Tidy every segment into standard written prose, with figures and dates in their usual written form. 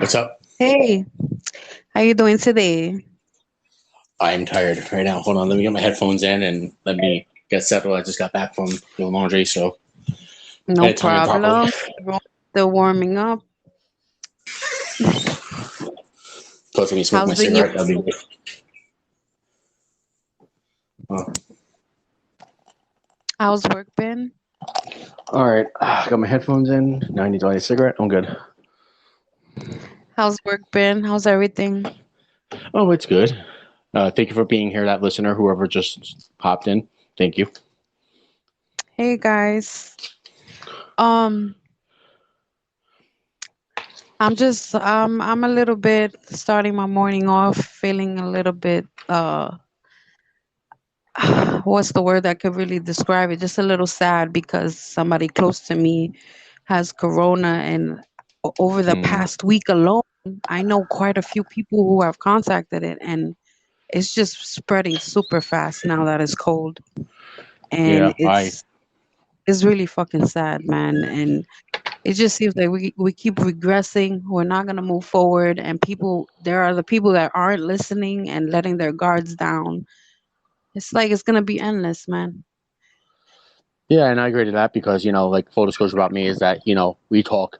What's up? Hey, how you doing today? I'm tired right now. Hold on, let me get my headphones in and let me get settled. I just got back from doing laundry, so I No had time properly. problem. Everyone's still warming up. Plus, let me smoke my How's been your cigarette. That'll be good. Oh. How's work been? All right, got my headphones in. Now I need to light a cigarette. I'm good. How's work been? How's everything? Oh, it's good. Thank you for being here, that listener, whoever just popped in. Thank you. Hey guys. Um, I'm a little bit starting my morning off feeling a little bit what's the word that could really describe it? Just a little sad because somebody close to me has corona and over the Mm, past week alone, I know quite a few people who have contacted it and it's just spreading super fast now that it's cold. And yeah, I it's really fucking sad, man. And it just seems like we keep regressing. We're not gonna move forward and people there are the people that aren't listening and letting their guards down. It's like it's gonna be endless, man. yeah, and I agree to that because like full disclosure about me is that we talk.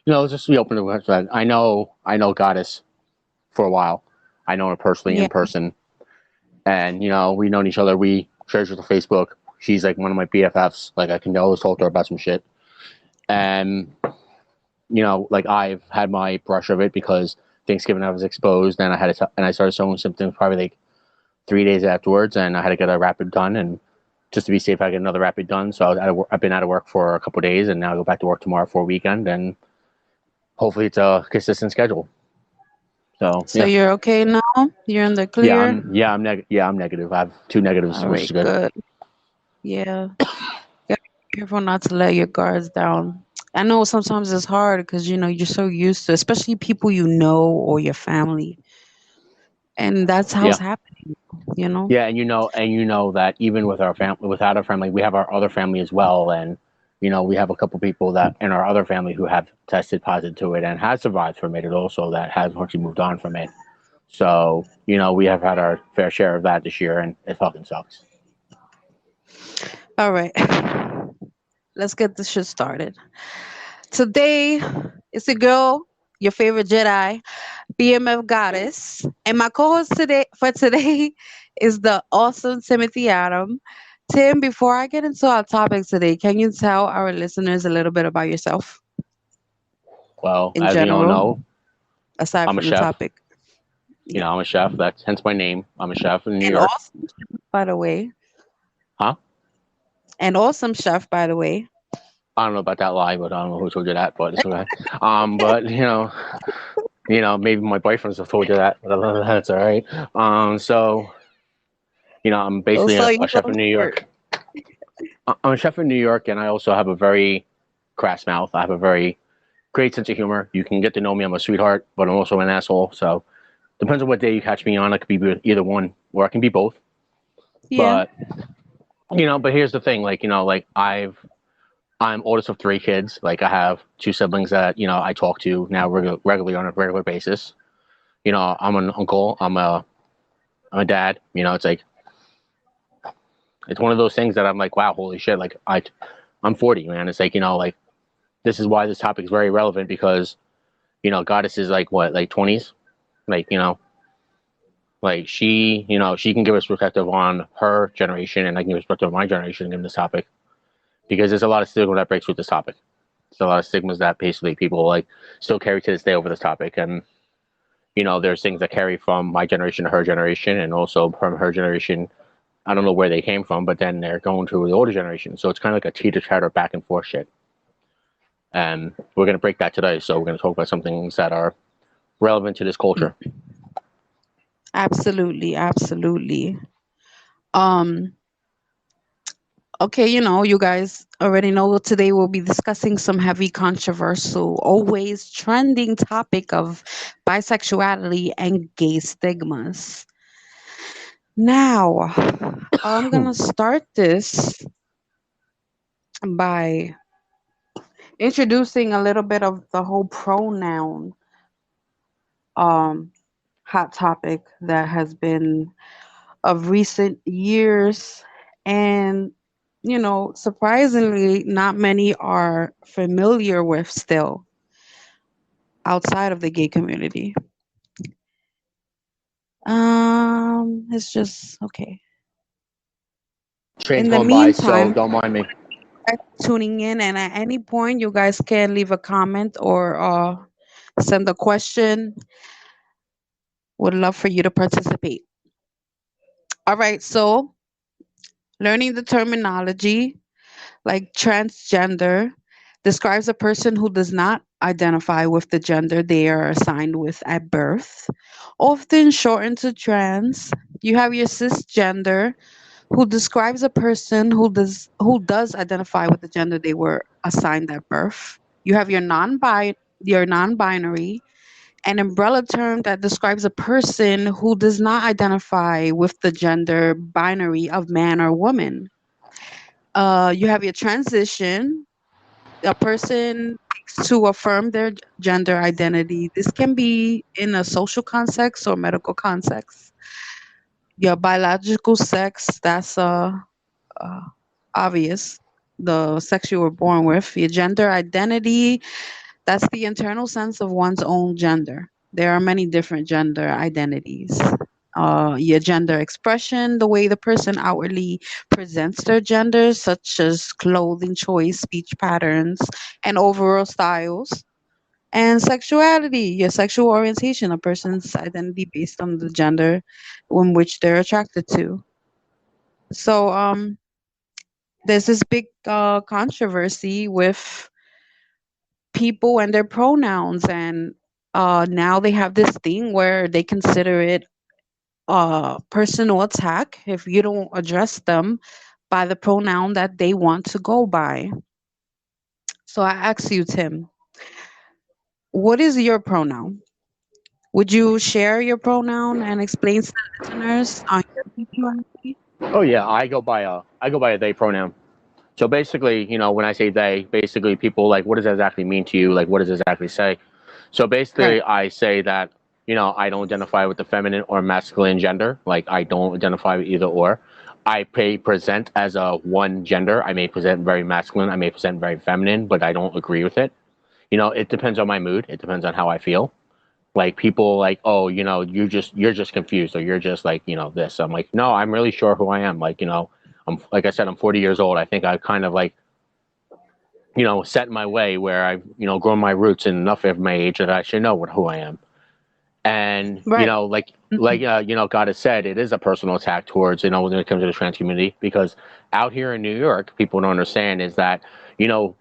Just to be open to that. I know Goddess for a while. I know her personally Yeah. in person, and we known each other. We shared with Facebook. She's like one of my BFFs. Like I can always talk to her about some shit. And like I've had my brush of it because Thanksgiving I was exposed, and and I started showing symptoms probably like 3 days afterwards, and I had to get a rapid done, and just to be safe, I get another rapid done. So I've been out of work for a couple of days, and now I go back to work tomorrow for a weekend, and hopefully it's a consistent schedule. So So yeah, you're okay now? You're in the yeah, clear? I'm negative. I have two negatives, All which right, is good. good. Yeah. Gotta be careful not to let your guards down. I know sometimes it's hard because you're so used to, especially people you know or your family, and that's how Yeah, it's happening. You know. yeah, and that even with our family, without our family, we have our other family as well, and we have a couple people that in our other family who have tested positive to it and has survived from it, and also that has actually moved on from it. So we have had our fair share of that this year, and it fucking sucks. All right. Let's get this shit started. Today, it's a girl, your favorite Jedi, BMF goddess, and my co-host today is the awesome Timothy Adam. Tim, before I get into our topic today, can you tell our listeners a little bit about yourself Well, in as you all general, know, aside I'm a from the chef. topic? Yeah. I'm a chef. That's hence my name. I'm a chef in New And York. awesome chef, by the way. Huh? And awesome chef, by the way. I don't know about that lie, but I don't know who told you that, but it's okay. But maybe my boyfriends have told you that, but that's all right. So I'm basically So you a chef love in New short. York. I'm a chef in New York, and I also have a very crass mouth. I have a very great sense of humor. You can get to know me. I'm a sweetheart, but I'm also an asshole. So depends on what day you catch me on. I could be either one, or I can be both. Yeah. But but here's the thing. Like I'm oldest of three kids. Like I have two siblings that I talk to now regularly on a regular basis. I'm an uncle. I'm a dad. It's one of those things that I'm like, wow, holy shit. Like I'm 40, man. It's like like this is why this topic is very relevant because Goddess is like what, like 20s, like like she can give us perspective on her generation, and I can give perspective on my generation in this topic because there's a lot of stigma that breaks with this topic. There's a lot of stigmas that basically people like still carry to this day over this topic, and there's things that carry from my generation to her generation, and also from her generation. I don't know where they came from, but then they're going to the older generation. So it's kind of like a teeter totter back and forth shit. And we're going to break that today. So we're going to talk about some things that are relevant to this culture. Absolutely, absolutely. Um, okay, you guys already know today we'll be discussing some heavy, controversial, always trending topic of bisexuality and gay stigmas. Now, I'm gonna start this by introducing a little bit of the whole pronoun. um hot topic that has been of recent years, and surprisingly not many are familiar with still outside of the gay community. It's just okay. Train's In the going by, so meantime, don't mind me. guys tuning in, and at any point you guys can leave a comment or send a question. Would love for you to participate. All right, so learning the terminology like transgender describes a person who does not identify with the gender they are assigned with at birth, often shortened to trans. You have your cisgender, who describes a person who does identify with the gender they were assigned at birth. You have your non-binary, an umbrella term that describes a person who does not identify with the gender binary of man or woman. You have your transition. A person seeks to affirm their gender identity. This can be in a social context or medical context. Your biological sex, that's uh, obvious. The sex you were born with. Your gender identity, that's the internal sense of one's own gender. There are many different gender identities. Your gender expression, the way the person outwardly presents their gender, such as clothing choice, speech patterns, and overall styles. And sexuality, your sexual orientation, a person's identity based on the gender in which they're attracted to. So, there's this big controversy with people and their pronouns, and now they have this thing where they consider it personal attack if you don't address them by the pronoun that they want to go by. So I ask you, Tim, what is your pronoun? Would you share your pronoun and explain to the listeners on your sexuality? Oh yeah, I go by a they pronoun. So basically, when I say they, basically people like, what does that exactly mean to you? Like, what does it exactly say? So basically, Right. I say that I don't identify with the feminine or masculine gender. Like, I don't identify with either or. I present as a one gender. I may present very masculine. I may present very feminine, but I don't agree with it. It depends on my mood. It depends on how I feel. Like people like, oh, you're just confused, or you're just like, this. I'm like, no, I'm really sure who I am. Like, I'm, like I said, I'm 40 years old. I think I kind of like, set in my way where I've, grown my roots in enough of my age that I should know who I am. And, Right. like, Mhm. God has said, it is a personal attack towards, when it comes to the trans community, because out here in New York, people don't understand is that,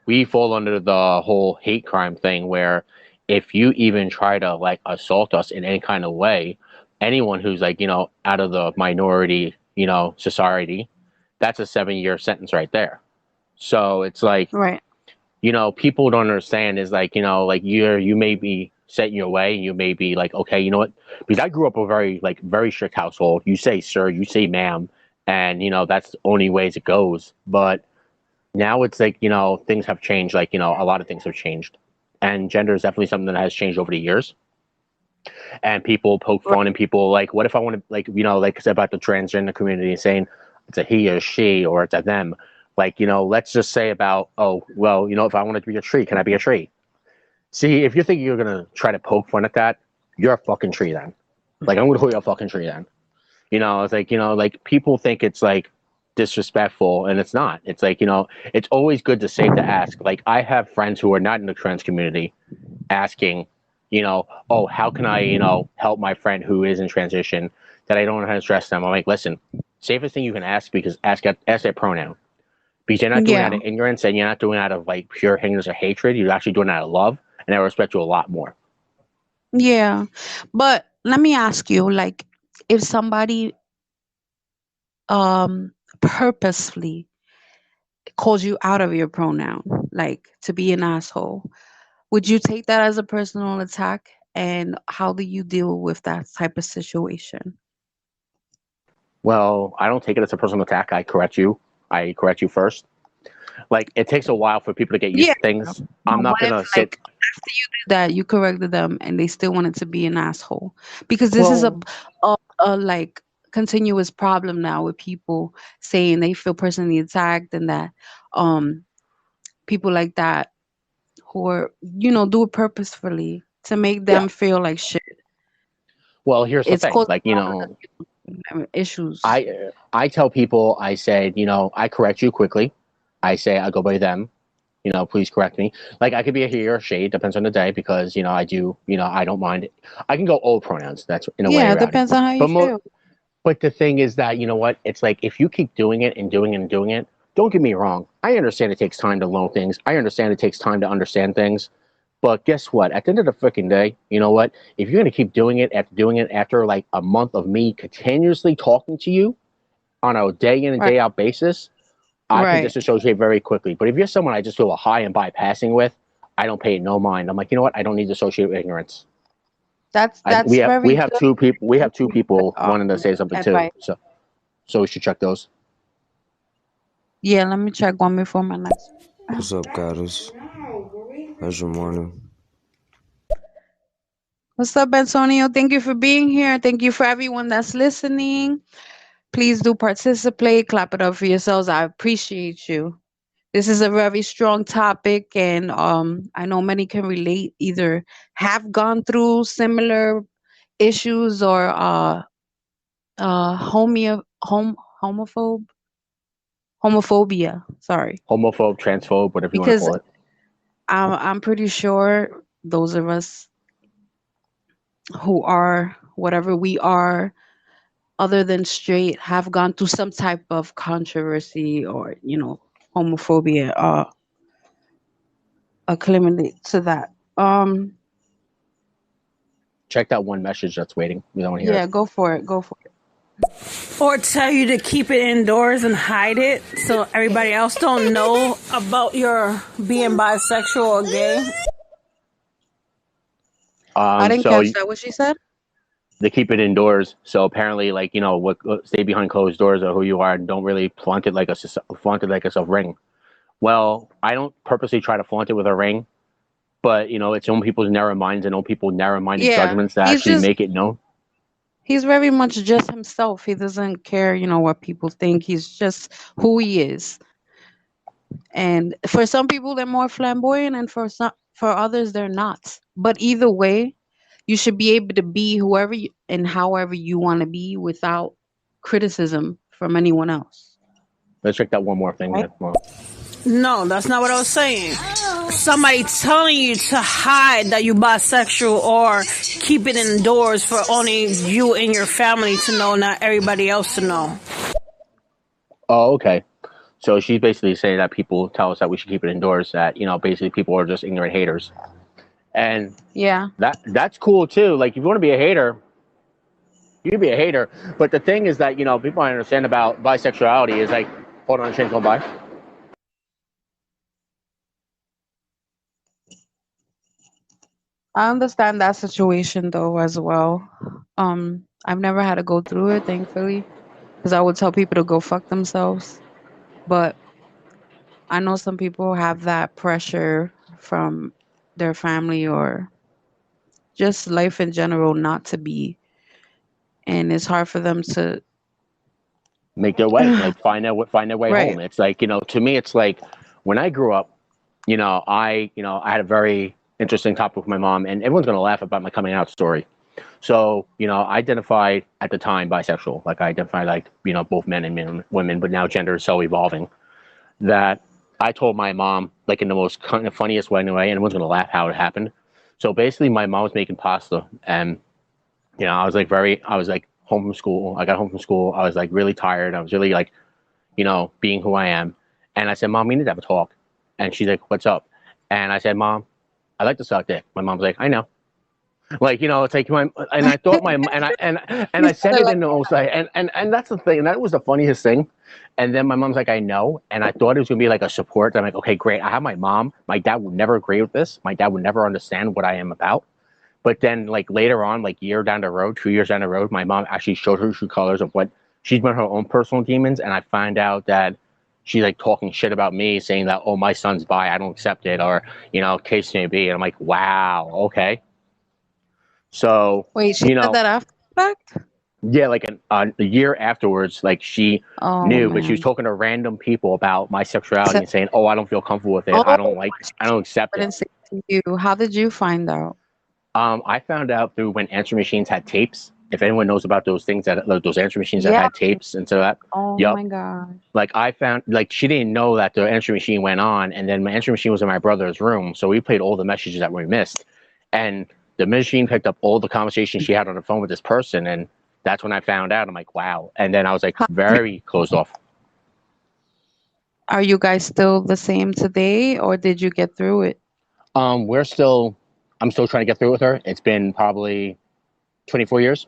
we fall under the whole hate crime thing where if you even try to like assault us in any kind of way, anyone who's like, out of the minority, society, that's a 7-year sentence right there. So it's like, Right. people don't understand is like, like you may be set in your way. You may be like, okay, you know what? Because I grew up a very strict household. You say sir, you say ma'am, and that's the only ways it goes. But now it's like, things have changed. Like, a lot of things have changed, and gender is definitely something that has changed over the years. And people poke Right. fun, and people like, what if I want to, like, like I said about the transgender community, saying it's a he or she or it's a them. Like, let's just say about, oh well, if I want to be a tree, can I be a tree? See, if you think you're gonna try to poke fun at that, you're a fucking tree then. Like, I'm gonna call you a fucking tree then. It's like, like people think it's like disrespectful, and it's not. It's like, it's always good to say to ask. Like, I have friends who are not in the trans community asking, oh, how can I, help my friend who is in transition that I don't know how to address them. I'm like, listen, safest thing you can ask, because ask that pronoun. Because you're not doing it out Yeah. of ignorance, and you're not doing it out of like pure ignorance or hatred. You're actually doing it out of love, and I respect you a lot more. Yeah. But let me ask you, like, if somebody purposefully calls you out of your pronoun, like to be an asshole, would you take that as a personal attack? And how do you deal with that type of situation? Well, I don't take it as a personal attack. I correct you. I correct you first. Like it takes a while for people to get used Yeah. to things. I'm No, not what if gonna sit. like after you did that, you corrected them and they still wanted to be an asshole? Because this is Well, a like continuous problem now with people saying they feel personally attacked and that um people like that who are do it purposefully to make yeah. them feel like shit. Well, here's the It's thing. causing Like, issues. I tell people, I said, I correct you quickly. I say I go by them. Please correct me. Like I could be a he or a she, depends on the day, because I do, I don't mind. I can go old pronouns. That's in a way Yeah, it around it. depends on how you But feel. but the thing is that what? It's like if you keep doing it and doing it and doing it. Don't get me wrong. I understand it takes time to learn things. I understand it takes time to understand things. But guess what? At the end of the freaking day, you know what? If you're gonna keep doing it after like a month of me continuously talking to you on a day in and Right. day out basis, I can Right. disassociate very quickly. But if you're someone I just feel a high and bypassing with, I don't pay it no mind. I'm like, you know what? I don't need to associate with ignorance. We That's have very we have good. two people we have Very two good, people wanting to say something too. advice. So we should check those. Yeah, let me check one before my next. What's up, goddess? How's your morning? What's up, Antonio? Thank you for being here. Thank you for everyone that's listening. Please do participate. Clap it up for yourselves. I appreciate you. This is a very strong topic, and I know many can relate. Either have gone through similar issues or homophobe homophobia. Sorry, Homophobe, transphobe, whatever you want to because call it. I'm pretty sure those of us who are whatever we are other than straight have gone through some type of controversy or homophobia acclimate to that. Check that one message that's waiting. We don't want to hear it. Yeah, go for it. Or tell you to keep it indoors and hide it so everybody else don't know about your being bisexual or gay. I didn't So catch that. What she said? they keep it indoors. So apparently, like what stay behind closed doors or who you are, and don't really flaunt it like it's a ring. Well, I don't purposely try to flaunt it with a ring, but it's own people's narrow minds and own people's narrow-minded Yeah, judgments that actually make it known. he's very much just himself. He doesn't care, what people think. He's just who he is. And for some people they're more flamboyant and for others they're not. But either way, you should be able to be whoever and however you want to be without criticism from anyone else. Let's check that one more thing. Right? Well, No, that's not what I was saying. Somebody telling you to hide that you bisexual or keep it indoors for only you and your family to know, not everybody else to know. oh, okay. So she's basically saying that people tell us that we should keep it indoors. That basically people are just ignorant haters, and Yeah. that's cool too. Like if you want to be a hater, you can be a hater. But the thing is that people I understand about bisexuality is like, hold on, train's going by. I understand that situation though as well. I've never had to go through it, thankfully, because I would tell people to go fuck themselves. But I know some people have that pressure from their family or just life in general not to be, and it's hard for them to. Make their way, like find their way Right. home. It's like to me, it's like when I grew up, I had a very interesting topic with my mom, and everyone's gonna laugh about my coming out story. So I identified at the time bisexual, like I identified like both men and women, but now gender is so evolving that I told my mom like in the most kind of funniest way anyway, and everyone's gonna laugh how it happened. So basically, my mom was making pasta, and I was like home from school. I got home from school. I was like really tired. I was really like, being who I am. And I said, Mom, we need to have a talk. And she's like, what's up? And I said, Mom, I like to suck dick. My mom's like, I know. Like, it's like and I thought and I said it in the most like, and that's the thing. And that was the funniest thing. And then my mom's like, I know. And I thought it was gonna be like a support. I'm like, okay, great. I have my mom. My dad would never agree with this. My dad would never understand what I am about. But then, like later on, like year down the road, 2 years down the road, my mom actually showed her true colors of what she's been her own personal demons, and I find out that she's like talking shit about me, saying that, oh, my son's bi, I don't accept it, or case may be. And I'm like, wow, okay. So Wait, she you said know, that after the fact? yeah, like a year afterwards, like she Oh knew, but she was man. talking to random people about my sexuality So, and saying, oh, I don't feel comfortable with it, oh, I don't accept it. wouldn't say to you. How did you find out? I found out through when answer machines had tapes. If anyone knows about those things that those answer machines that Yeah. had tapes and so that, Oh yep. my gosh. Like I found, like she didn't know that the answer machine went on, and then my answer machine was in my brother's room, so we played all the messages that we missed, and the machine picked up all the conversations she had on the phone with this person, and that's when I found out. I'm like, wow, and then I was like How, very closed off. are you guys still the same today, or did you get through it? We're still, I'm still trying to get through with her. It's been probably 24 years,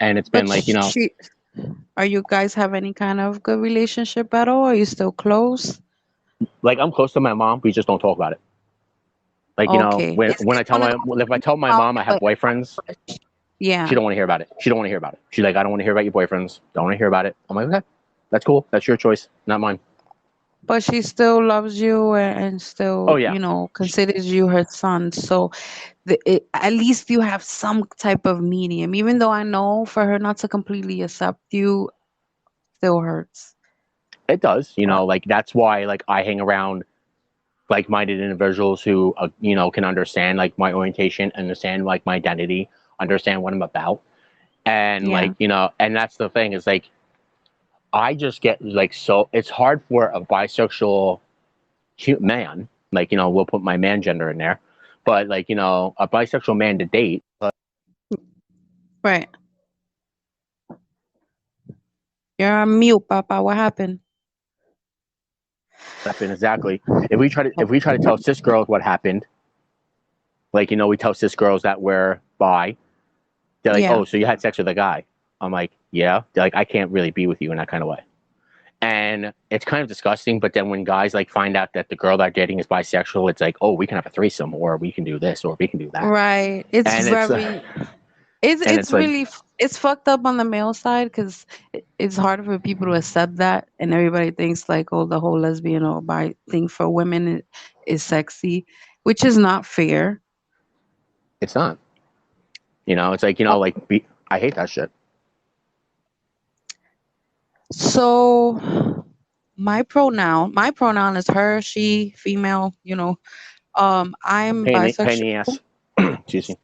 and it's been But like she, are you guys have any kind of good relationship at all? Are you still close? like I'm close to my mom. We just don't talk about it. Like Okay. when I It's tell one of my if I tell my those, mom I have boyfriends, she yeah. don't want to hear about it. She don't want to hear about it. She's like, I don't want to hear about your boyfriends. Don't want to hear about it. I'm like, okay, that's cool. That's your choice, not mine. But she still loves you and Oh still, yeah, considers you her son. So at least you have some type of medium. Even though I know for her not to completely accept you still hurts. it does. But Like that's why like I hang around like-minded individuals who can understand like my orientation, understand like my identity, understand what I'm about, and yeah, like and that's the thing is like I just get like so it's hard for a bisexual man, like we'll put my man gender in there, but like a bisexual man to date. right. You're on mute, Papa. What happened? Happened exactly. If we try to tell cis girls what happened, like we tell cis girls that we're bi, they're like, Yeah. oh, so you had sex with a guy. I'm like, yeah. They're like, I can't really be with you in that kind of way. And it's kind of disgusting, but then when guys like find out that the girl they're dating is bisexual, it's like, oh, we can have a threesome, or we can do this, or we can do that. Right. It's And it's very it's and it's it's like, really it's fucked up on the male side because it's hard for people to accept that, and everybody thinks like, oh, the whole lesbian or bi thing for women is sexy, which is not fair. it's not. It's like I hate that shit. So my pronoun is her, she, female. I'm Pain in bisexual. the ass. Excuse me.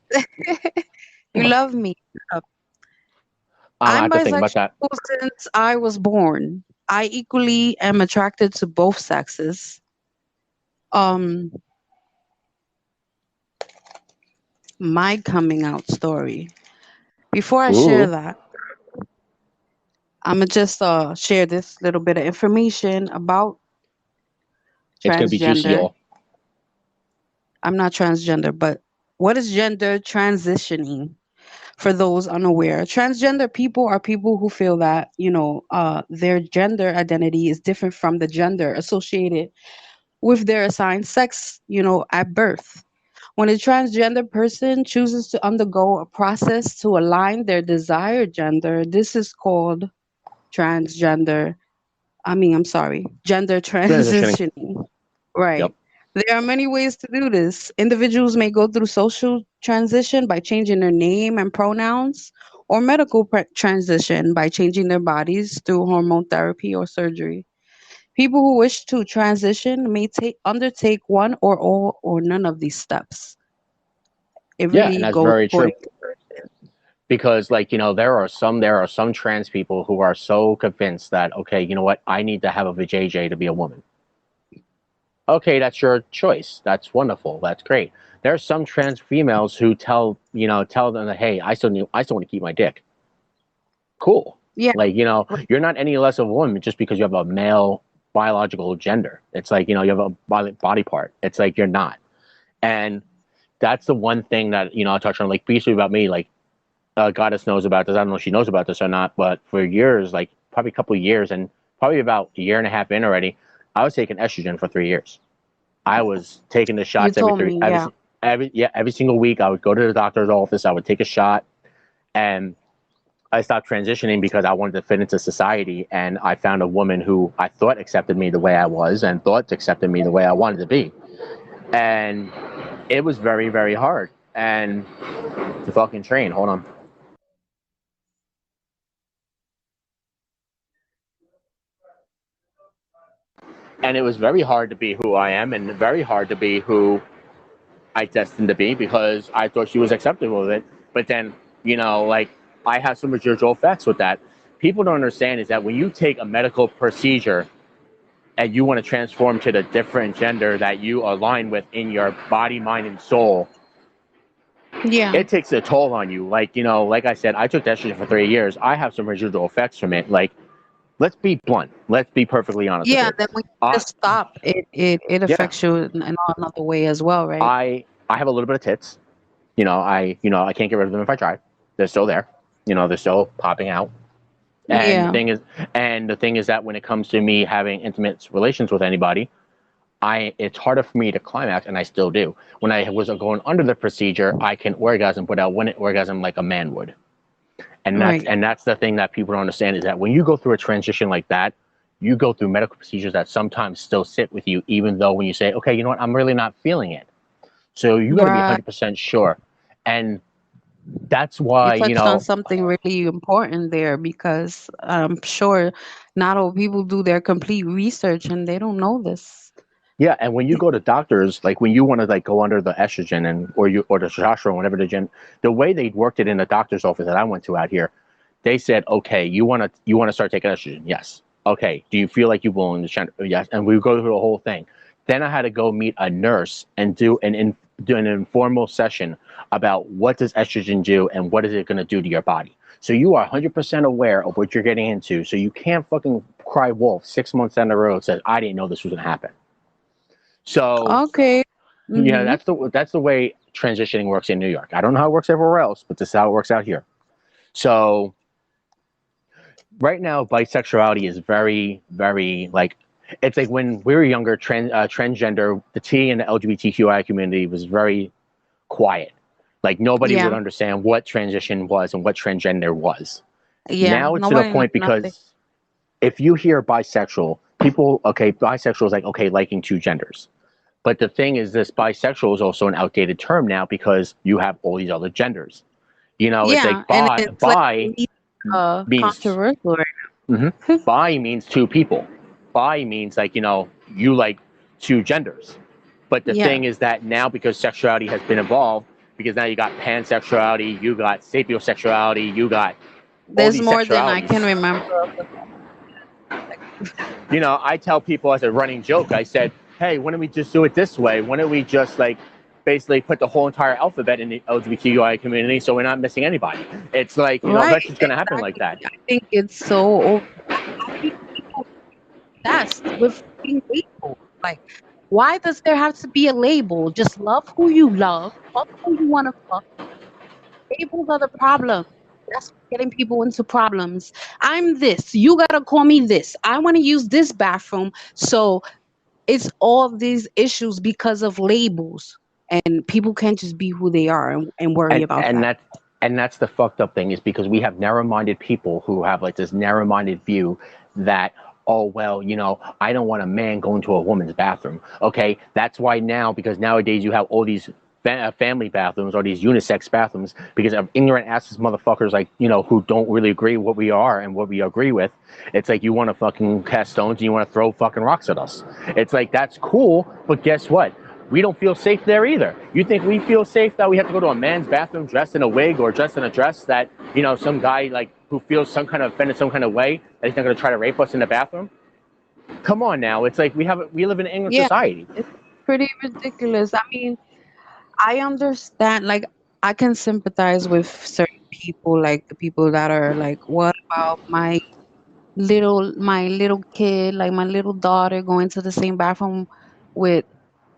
You love me. I I'm have to think about bisexual that. since I was born. I equally am attracted to both sexes. Um, my coming out story. Before I share Ooh, that, I'm gonna just share this little bit of information about it's gonna be juicy, transgender. y'all. I'm not transgender, but what is gender transitioning? For those unaware, transgender people are people who feel that their gender identity is different from the gender associated with their assigned sex, at birth. When a transgender person chooses to undergo a process to align their desired gender, this is called transgender. I'm sorry, gender Transitioning. transitioning. Yep. Right. There are many ways to do this. Individuals may go through social transition by changing their name and pronouns, or medical transition by changing their bodies through hormone therapy or surgery. People who wish to transition may undertake one or all or none of these steps. It Yeah, and really that's goes very according true. to person. Because like there are some trans people who are so convinced that, okay, you know what, I need to have a vajayjay to be a woman. Okay, that's your choice. That's wonderful. That's great. There are some trans females who tell them that, hey, I still want to keep my dick. Cool. Yeah. Like, you're not any less of a woman just because you have a male biological gender. It's like, you have a body part. It's like you're not. And that's the one thing that, I touch on, like, basically about me, like, Goddess knows about this. I don't know if she knows about this or not, but for years, like probably a couple of years and probably about a year and a half in already, I was taking estrogen for 3 years. I was taking the You shots told me, yeah. every single week. I would go to the doctor's office. I would take a shot, and I stopped transitioning because I wanted to fit into society, and I found a woman who I thought accepted me the way I was and thought accepted me the way I wanted to be. And it was very, very hard. And the fucking train, hold on. And it was very hard to be who I am and very hard to be who I destined to be because I thought she was acceptable of it. But then, like I have some residual effects with that. People don't understand is that when you take a medical procedure and you want to transform to the different gender that you align with in your body, mind, and soul, Yeah. it takes a toll on you. Like, like I said, I took estrogen for 3 years. I have some residual effects from it. Like, let's be blunt. Let's be perfectly honest with Yeah. you. Then when you just stop, it Yeah, affects you in another way as well, right? I have a little bit of tits. I can't get rid of them if I try. They're still there. They're still popping out. And the Yeah. thing is, that when it comes to me having intimate relations with anybody, it's harder for me to climax, and I still do. When I was going under the procedure, I can orgasm without one orgasm like a man would. And that's Right. and that's the thing that people don't understand is that when you go through a transition like that, you go through medical procedures that sometimes still sit with you, even though when you say, okay, you know what, I'm really not feeling it. So you got to be Right. 100% sure. And that's You why, touched on something really important there because I'm sure not all people do their complete research and they don't know this. yeah. And when you go to doctors, like when you want to like go under the estrogen or the testosterone, whatever the way they worked it in the doctor's office that I went to out here, they said, okay, you want to start taking estrogen? Yes. Okay. Do you feel like you belong in the gender? Yes. And we go through the whole thing. Then I had to go meet a nurse and do an informal session about what does estrogen do and what is it going to do to your body. So you are 100% aware of what you're getting into. So you can't fucking cry wolf 6 months down the road and say, I didn't know this was going to happen. So Okay. yeah, Mm-hmm. that's the way transitioning works in New York. I don't know how it works everywhere else, but this is how it works out here. So right now, bisexuality is very, very like it's like when we were younger, transgender, the T and the LGBTQI community was very quiet. Like nobody would Yeah. understand what transition was and what transgender was. Yeah. Now it's to the Nobody knows point nothing. because if you hear bisexual, people, okay, bisexual is like, okay, liking two genders. But the thing is, this bisexual is also an outdated term now because you have all these other genders. It's Yeah. like And it's like bi really, means controversial right mhm, now. bi means two people. Bi means like you like two genders. But the Yeah. thing is that now because sexuality has been evolved, because now you got pansexuality, you got sapiosexuality, you got all There's these more than I can sexualities. remember of the I tell people as a running joke, I said, hey, why don't we just do it this way? Why don't we just like basically put the whole entire alphabet in the LGBTQI community so we're not missing anybody? It's like, right. eventually it's going to happen like Exactly. that. I think it's so I think people obsessed with being labeled. Like, why does there have to be a label? Just love who you love, fuck who you want to fuck. Labels are the problem. That's getting people into problems. I'm this. You gotta call me this. I want to use this bathroom. So it's all these issues because of labels, and people can't just be who they are and worry and about and that. that's and that's the fucked up thing is because we have narrow-minded people who have like this narrow-minded view that, oh well, I don't want a man going to a woman's bathroom. Okay, that's why now, because nowadays you have all these family bathrooms or these unisex bathrooms because of ignorant asses motherfuckers like who don't really agree what we are and what we agree with. It's like you want to fucking cast stones and you want to throw fucking rocks at us. It's like that's cool, but guess what? We don't feel safe there either. You think we feel safe that we have to go to a man's bathroom dressed in a wig or dressed in a dress that, some guy like who feels some kind of offended some kind of way that he's not going to try to rape us in the bathroom? Come on now. It's like we live in an ignorant Yeah, society. it's pretty ridiculous. I mean, I understand, like, I can sympathize with certain people, like the people that are like, what about my little kid, like my little daughter going to the same bathroom with.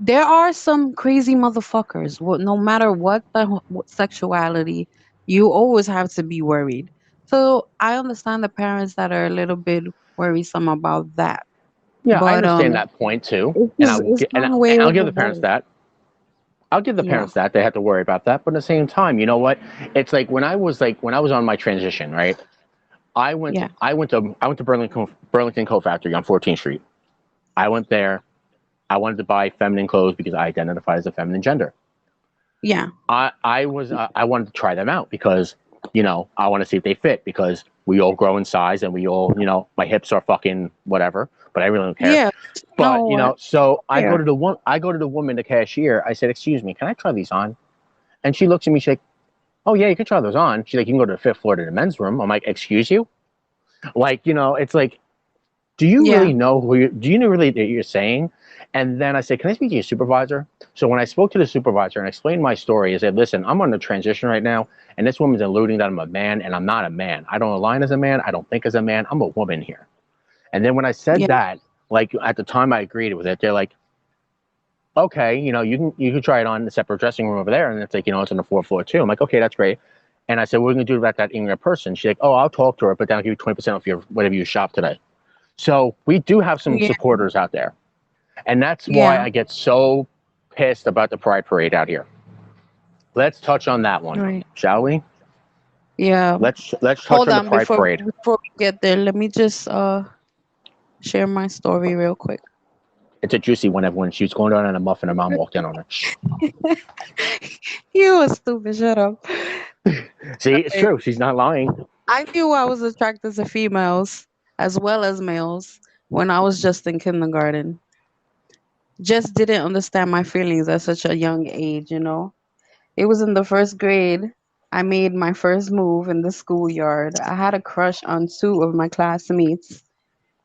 There are some crazy motherfuckers. No matter what sexuality, you always have to be worried. So I understand the parents that are a little bit worrisome about that. Yeah, I But understand that point too, it's and just it's and gone way I'll give the parents overboard. that. I'll give the Yeah. parents that they have to worry about that, but at the same time, you know what? It's like when I was on my transition, right? Yeah. I went to Burlington Coat Factory on 14th Street. I went there. I wanted to buy feminine clothes because I identify as a feminine gender. Yeah. I wanted to try them out because I want to see if they fit because we all grow in size and we all my hips are fucking whatever, but I really don't care. Yeah. But No, I so care. I go to the woman, the cashier. I said, "Excuse me, can I try these on?" And she looks at me. She's like, "Oh yeah, you can try those on." She's like, "You can go to the fifth floor to the men's room." I'm like, "Excuse you?" Like it's like, do you Yeah. really know do you know really what you're saying? And then I said, "Can I speak to your supervisor?" So when I spoke to the supervisor and explained my story, I said, "Listen, I'm on the transition right now, and this woman's alluding that I'm a man, and I'm not a man. I don't align as a man. I don't think as a man. I'm a woman here." And then when I said Yeah. that, like at the time I agreed with it, they're like, "Okay, you can try it on the separate dressing room over there," and it's like it's on the fourth floor too. I'm like, "Okay, that's great." And I said, "What are we gonna do about that ignorant person?" She's like, "Oh, I'll talk to her, but then I'll give you 20% off your whatever you shop today." So we do have some Yeah. supporters out there. And that's why Yeah. I get so pissed about the Pride Parade out here. Let's touch on that one, Right. shall we? Yeah. Let's touch Hold on the on Pride Parade. before we get there. Let me just share my story real quick. It's a juicy one, everyone. She was going down on a muffin, her mom walked in on her. Shh. You was stupid. Shut up. See, it's Okay. true. She's not lying. I knew I was attracted to females as well as males when I was just in kindergarten. Just didn't understand my feelings at such a young age. It was in the first grade. I made my first move in the schoolyard. I had a crush on two of my classmates,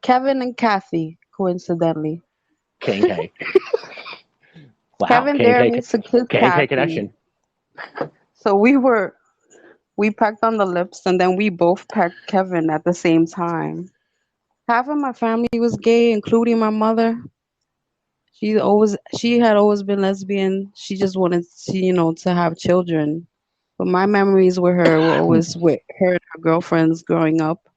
Kevin and Kathy, coincidentally. K and K. Wow, Kevin K and dared K, me to kiss K and K Kathy. connection. So we pecked on the lips and then we both pecked Kevin at the same time. Half of my family was gay, including my mother. She had always been lesbian. She just wanted to have children. But my memories with her were always with her and her girlfriends growing up.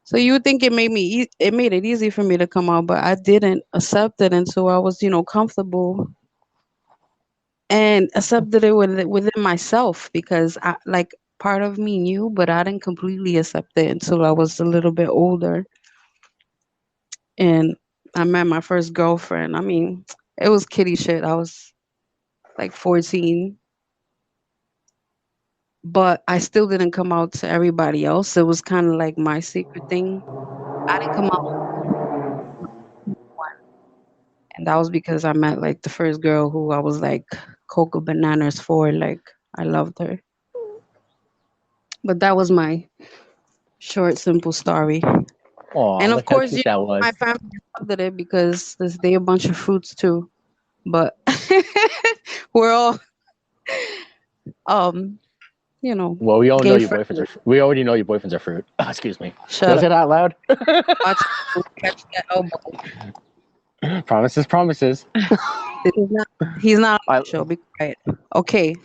So you would think it made it easy for me to come out, but I didn't accept it until I was, comfortable and accepted it within myself because I like part of me knew, but I didn't completely accept it until I was a little bit older and I met my first girlfriend. I mean, it was kitty shit. I was like 14, but I still didn't come out to everybody else. It was kind of like my secret thing. I didn't come out, and that was because I met like the first girl who I was like cocoa bananas for. Like I loved her. But that was my short, simple story. Aw, And of look how course, cute that my was. family loved it because they a bunch of fruits too. But we're all um, Well, we all know gay your boyfriends friendly. are. We already know your boyfriends are fruit. Excuse me. Shut Was up. it out loud? Watch catch that elbow. Promises, promises. He's not on I, the show. Be quiet. Okay.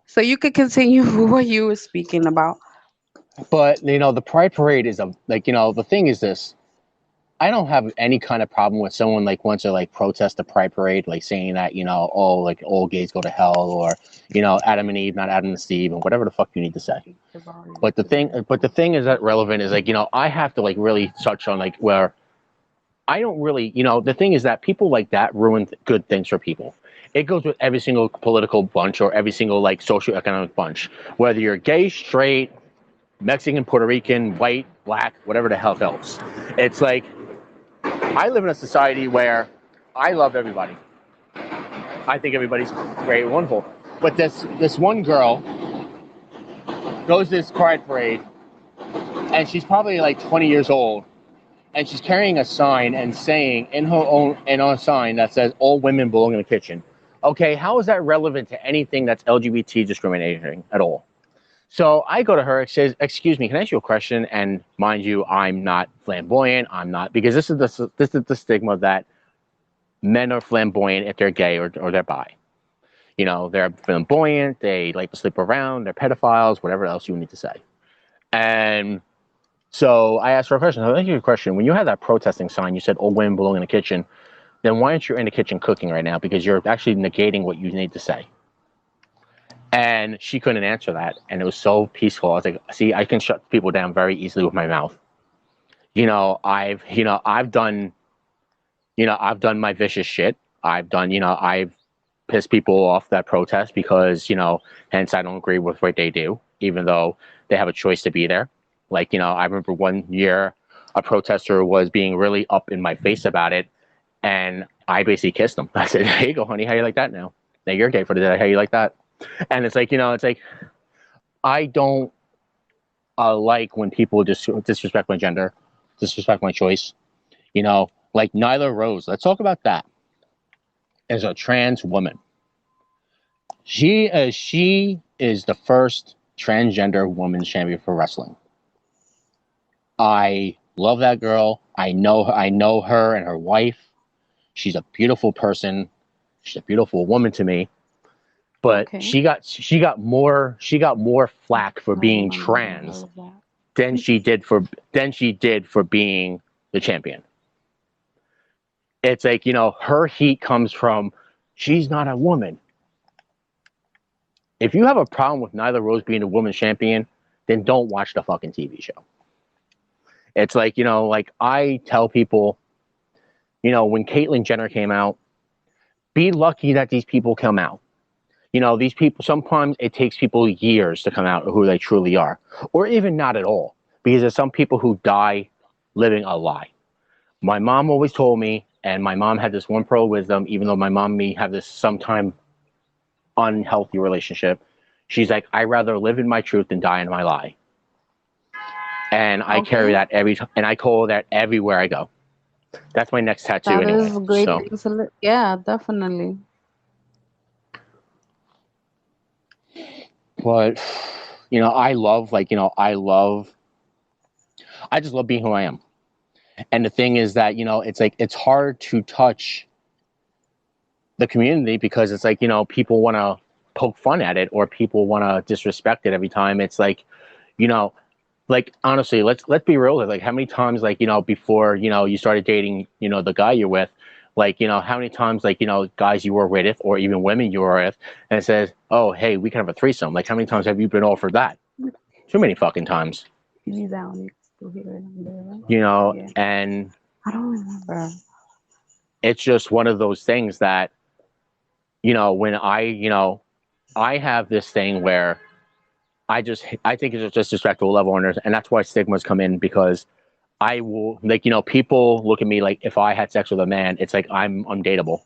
So you could continue what you were speaking about. but the Pride Parade is the thing is this. I don't have any kind of problem with someone like wants to like protest the Pride Parade, like saying that oh, like all gays go to hell, or Adam and Eve, not Adam and Steve, and whatever the fuck you need to say. But the thing is that relevant is like I have to like really touch on like where I don't really the thing is that people like that ruin good things for people. It goes with every single political bunch or every single like socioeconomic bunch, whether you're gay, straight, Mexican, Puerto Rican, white, black, whatever the hell else. It's like I live in a society where I love everybody. I think everybody's great and wonderful. But this one girl goes to this Pride Parade, and she's probably like 20 years old, and she's carrying a sign and saying on a sign that says "All women belong in the kitchen." Okay, how is that relevant to anything that's LGBT discriminating at all? So I go to her and says, "Excuse me, can I ask you a question?" And mind you, I'm not flamboyant. I'm not, because this is the stigma that men are flamboyant if they're gay or they're bi. They're flamboyant. They like to sleep around. They're pedophiles. Whatever else you need to say. And so I asked her a question. I asked you a question. When you had that protesting sign, you said "All women belong in the kitchen." then why aren't you in the kitchen cooking right now? Because you're actually negating what you need to say. And she couldn't answer that. And it was so peaceful. I was like, see, I can shut people down very easily with my mouth. I've done my vicious shit. I've pissed people off that protest because, hence I don't agree with what they do, even though they have a choice to be there. Like, I remember one year a protester was being really up in my face about it. And I basically kissed him. I said, "Here you go, honey. How you like that now? Now you're gay for the day. How you like that?" And it's like, I don't like when people just disrespect my gender, disrespect my choice. Like Nyla Rose. Let's talk about that. As a trans woman, she is the first transgender woman champion for wrestling. I love that girl. I know her and her wife. She's a beautiful person. She's a beautiful woman to me. But Okay. she got more flack for being trans than she did for being the champion. It's like, her heat comes from she's not a woman. If you have a problem with Nyla Rose being a women's champion, then don't watch the fucking TV show. It's like, like I tell people, when Caitlyn Jenner came out, be lucky that these people come out. These people, sometimes it takes people years to come out who they truly are, or even not at all, because there's some people who die living a lie. My mom always told me, and my mom had this one pearl of wisdom, even though my mom and me have this sometime unhealthy relationship. She's like, I'd rather live in my truth than die in my lie. And I carry that and I call that everywhere I go. That's my next tattoo That anyway. is a great So. thing to yeah, definitely. But, I just love being who I am. And the thing is that, it's like, it's hard to touch the community because it's like, people want to poke fun at it or people want to disrespect it every time. It's like, like, honestly, let's be real. Like, how many times, like, before, you started dating, the guy you're with, like, how many times, like, guys you were with or even women you were with, and it says, oh, hey, we can have a threesome. Like, how many times have you been offered that? Too many fucking times. Yeah. And I don't remember. it's just one of those things that, when I have this thing where I think it's just disrespectful level, and that's why stigmas come in, because I will, like, people look at me like if I had sex with a man, it's like I'm undateable.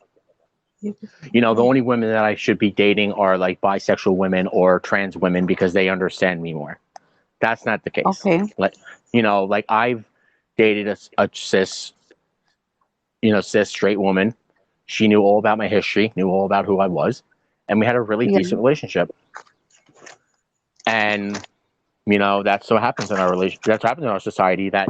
The only women that I should be dating are like bisexual women or trans women because they understand me more. That's not the case. Okay. Like I've dated a cis straight woman. She knew all about my history, knew all about who I was, and we had a really decent relationship. And that's what happens in our relationship. That's what happens in our society, that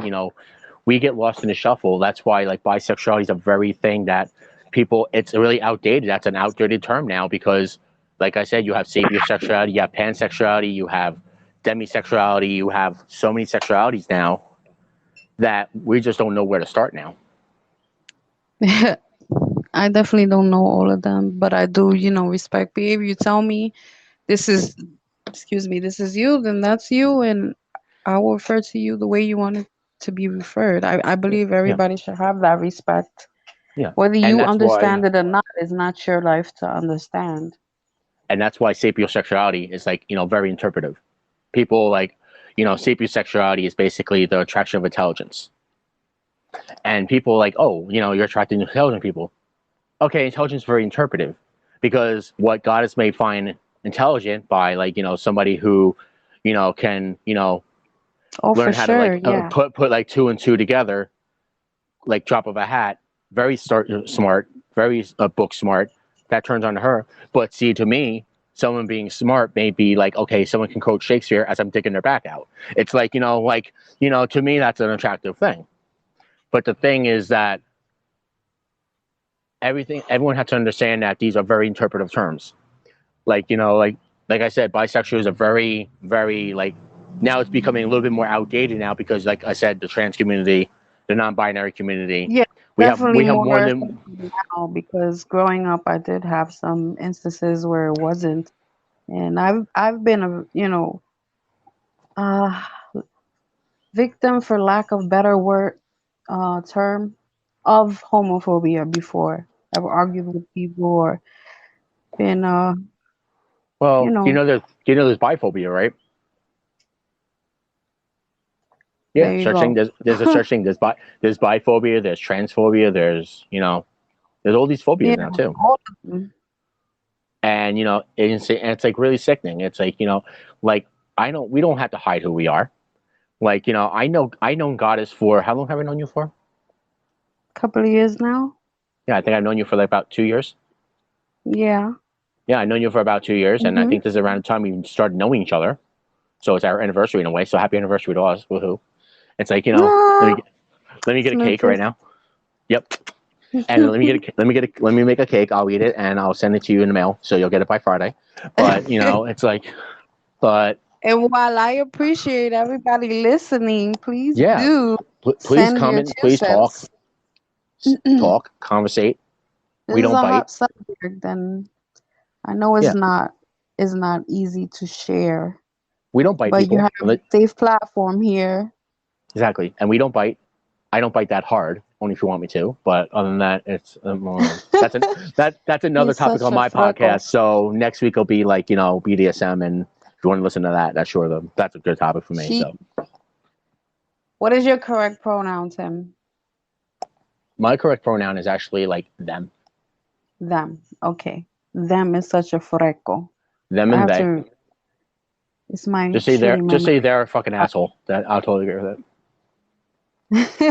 we get lost in the shuffle. That's why, like, bisexuality is a very thing that people, it's really outdated. That's an outdated term now because, like I said, you have sapiosexuality, you have pansexuality, you have demisexuality, you have so many sexualities now that we just don't know where to start now. I definitely don't know all of them, but I do, respect. If you tell me this is you, then that's you, and I will refer to you the way you want it to be referred. I believe everybody should have that respect. Yeah. Whether you understand it or not is not your life to understand. And that's why sapiosexuality is, like, very interpretive. People, like, sapiosexuality is basically the attraction of intelligence. And people like, oh, you're attracted to intelligent people. Okay, intelligence is very interpretive, because what God has made fine intelligent by, like, somebody who, can, learn how to, like, put like 2 and 2 together, like drop of a hat. Very smart, very book smart. That turns on her. But see, to me, someone being smart may be like, okay, someone can quote Shakespeare as I'm digging their back out. It's like, to me, that's an attractive thing. But the thing is that everyone has to understand that these are very interpretive terms. Like, like I said, bisexual is a very, very, like, now it's becoming a little bit more outdated now because, like I said, the trans community, the non-binary community, Definitely we have more more than accepted now because growing up, I did have some instances where it wasn't, and I've been a uh, victim, for lack of better word term, of homophobia before. I've argued with people or been you well, know you know there's biphobia, right? Yeah, there you such thing. go. There's a such thing. There's biphobia. There's transphobia. There's all these phobias Yeah, now too. all of them. And it's like really sickening. It's like like we don't have to hide who we are. Like I know Goddess for how long have I known you for? Couple of years now. Yeah, I think I've known you for like about 2 years. Yeah. Yeah, I've known you for about 2 years, and I Mhm. think this is around the time we started knowing each other. So it's our anniversary in a way. So happy anniversary to us. Woohoo! It's like Ah, let me get a smooth cake right kiss. now. Yep. And let me make a cake. I'll eat it and I'll send it to you in the mail, so you'll get it by Friday. But it's like, but And while I appreciate everybody listening, please yeah, do please send your comment, two please talk, cents. This conversate. We is don't a bite. hot subject, and I know Yeah, it's not easy to share, we don't bite but you people. have a safe platform here. Exactly, and we don't bite. I don't bite that hard. Only if you want me to. But other than that, it's that's another He's topic such on a my podcast. freckle. So next week will be like BDSM, and if you want to listen to that, that's a good topic for me. She. So What is your correct pronoun, Tim? my correct pronoun is actually like them, Them. Okay. Them is such a freckle. them I and have they. to. It's my shitty Just memory. say they're a fucking asshole. That I'll totally agree with it.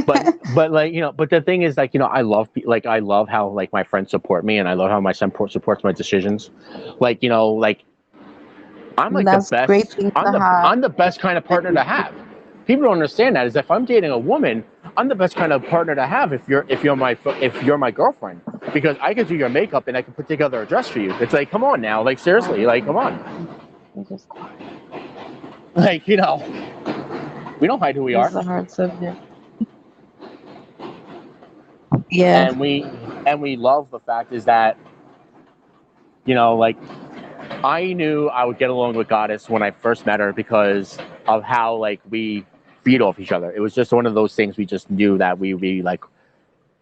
But like but the thing is like I love how like my friends support me, and I love how my son supports my decisions. Like like I'm like the That's great best. thing to have. I'm the best kind of partner to have. People don't understand that is if I'm dating a woman, I'm the best kind of partner to have if you're my girlfriend, because I can do your makeup and I can put together a dress for you. It's like come on now, like seriously, like come on, Just quiet. like we don't hide who we This are, is a hard subject. Yeah. and we love the fact is that like I knew I would get along with Goddess when I first met her because of how like we feed off each other. It was just one of those things we just knew that we would be like,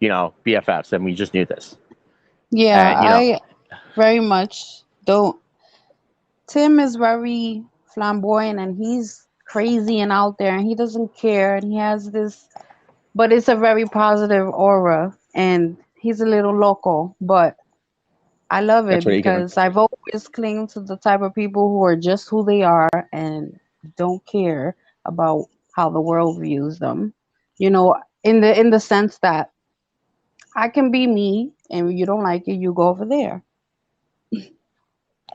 BFFs, and we just knew this. Yeah, And I very much don't. Tim is very flamboyant and he's crazy and out there and he doesn't care and he has this, but it's a very positive aura and he's a little loco, but I love that's it what you get. because I've always clinged to the type of people who are just who they are and don't care about how the world views them. In the sense that I can be me and you don't like it, you go over there.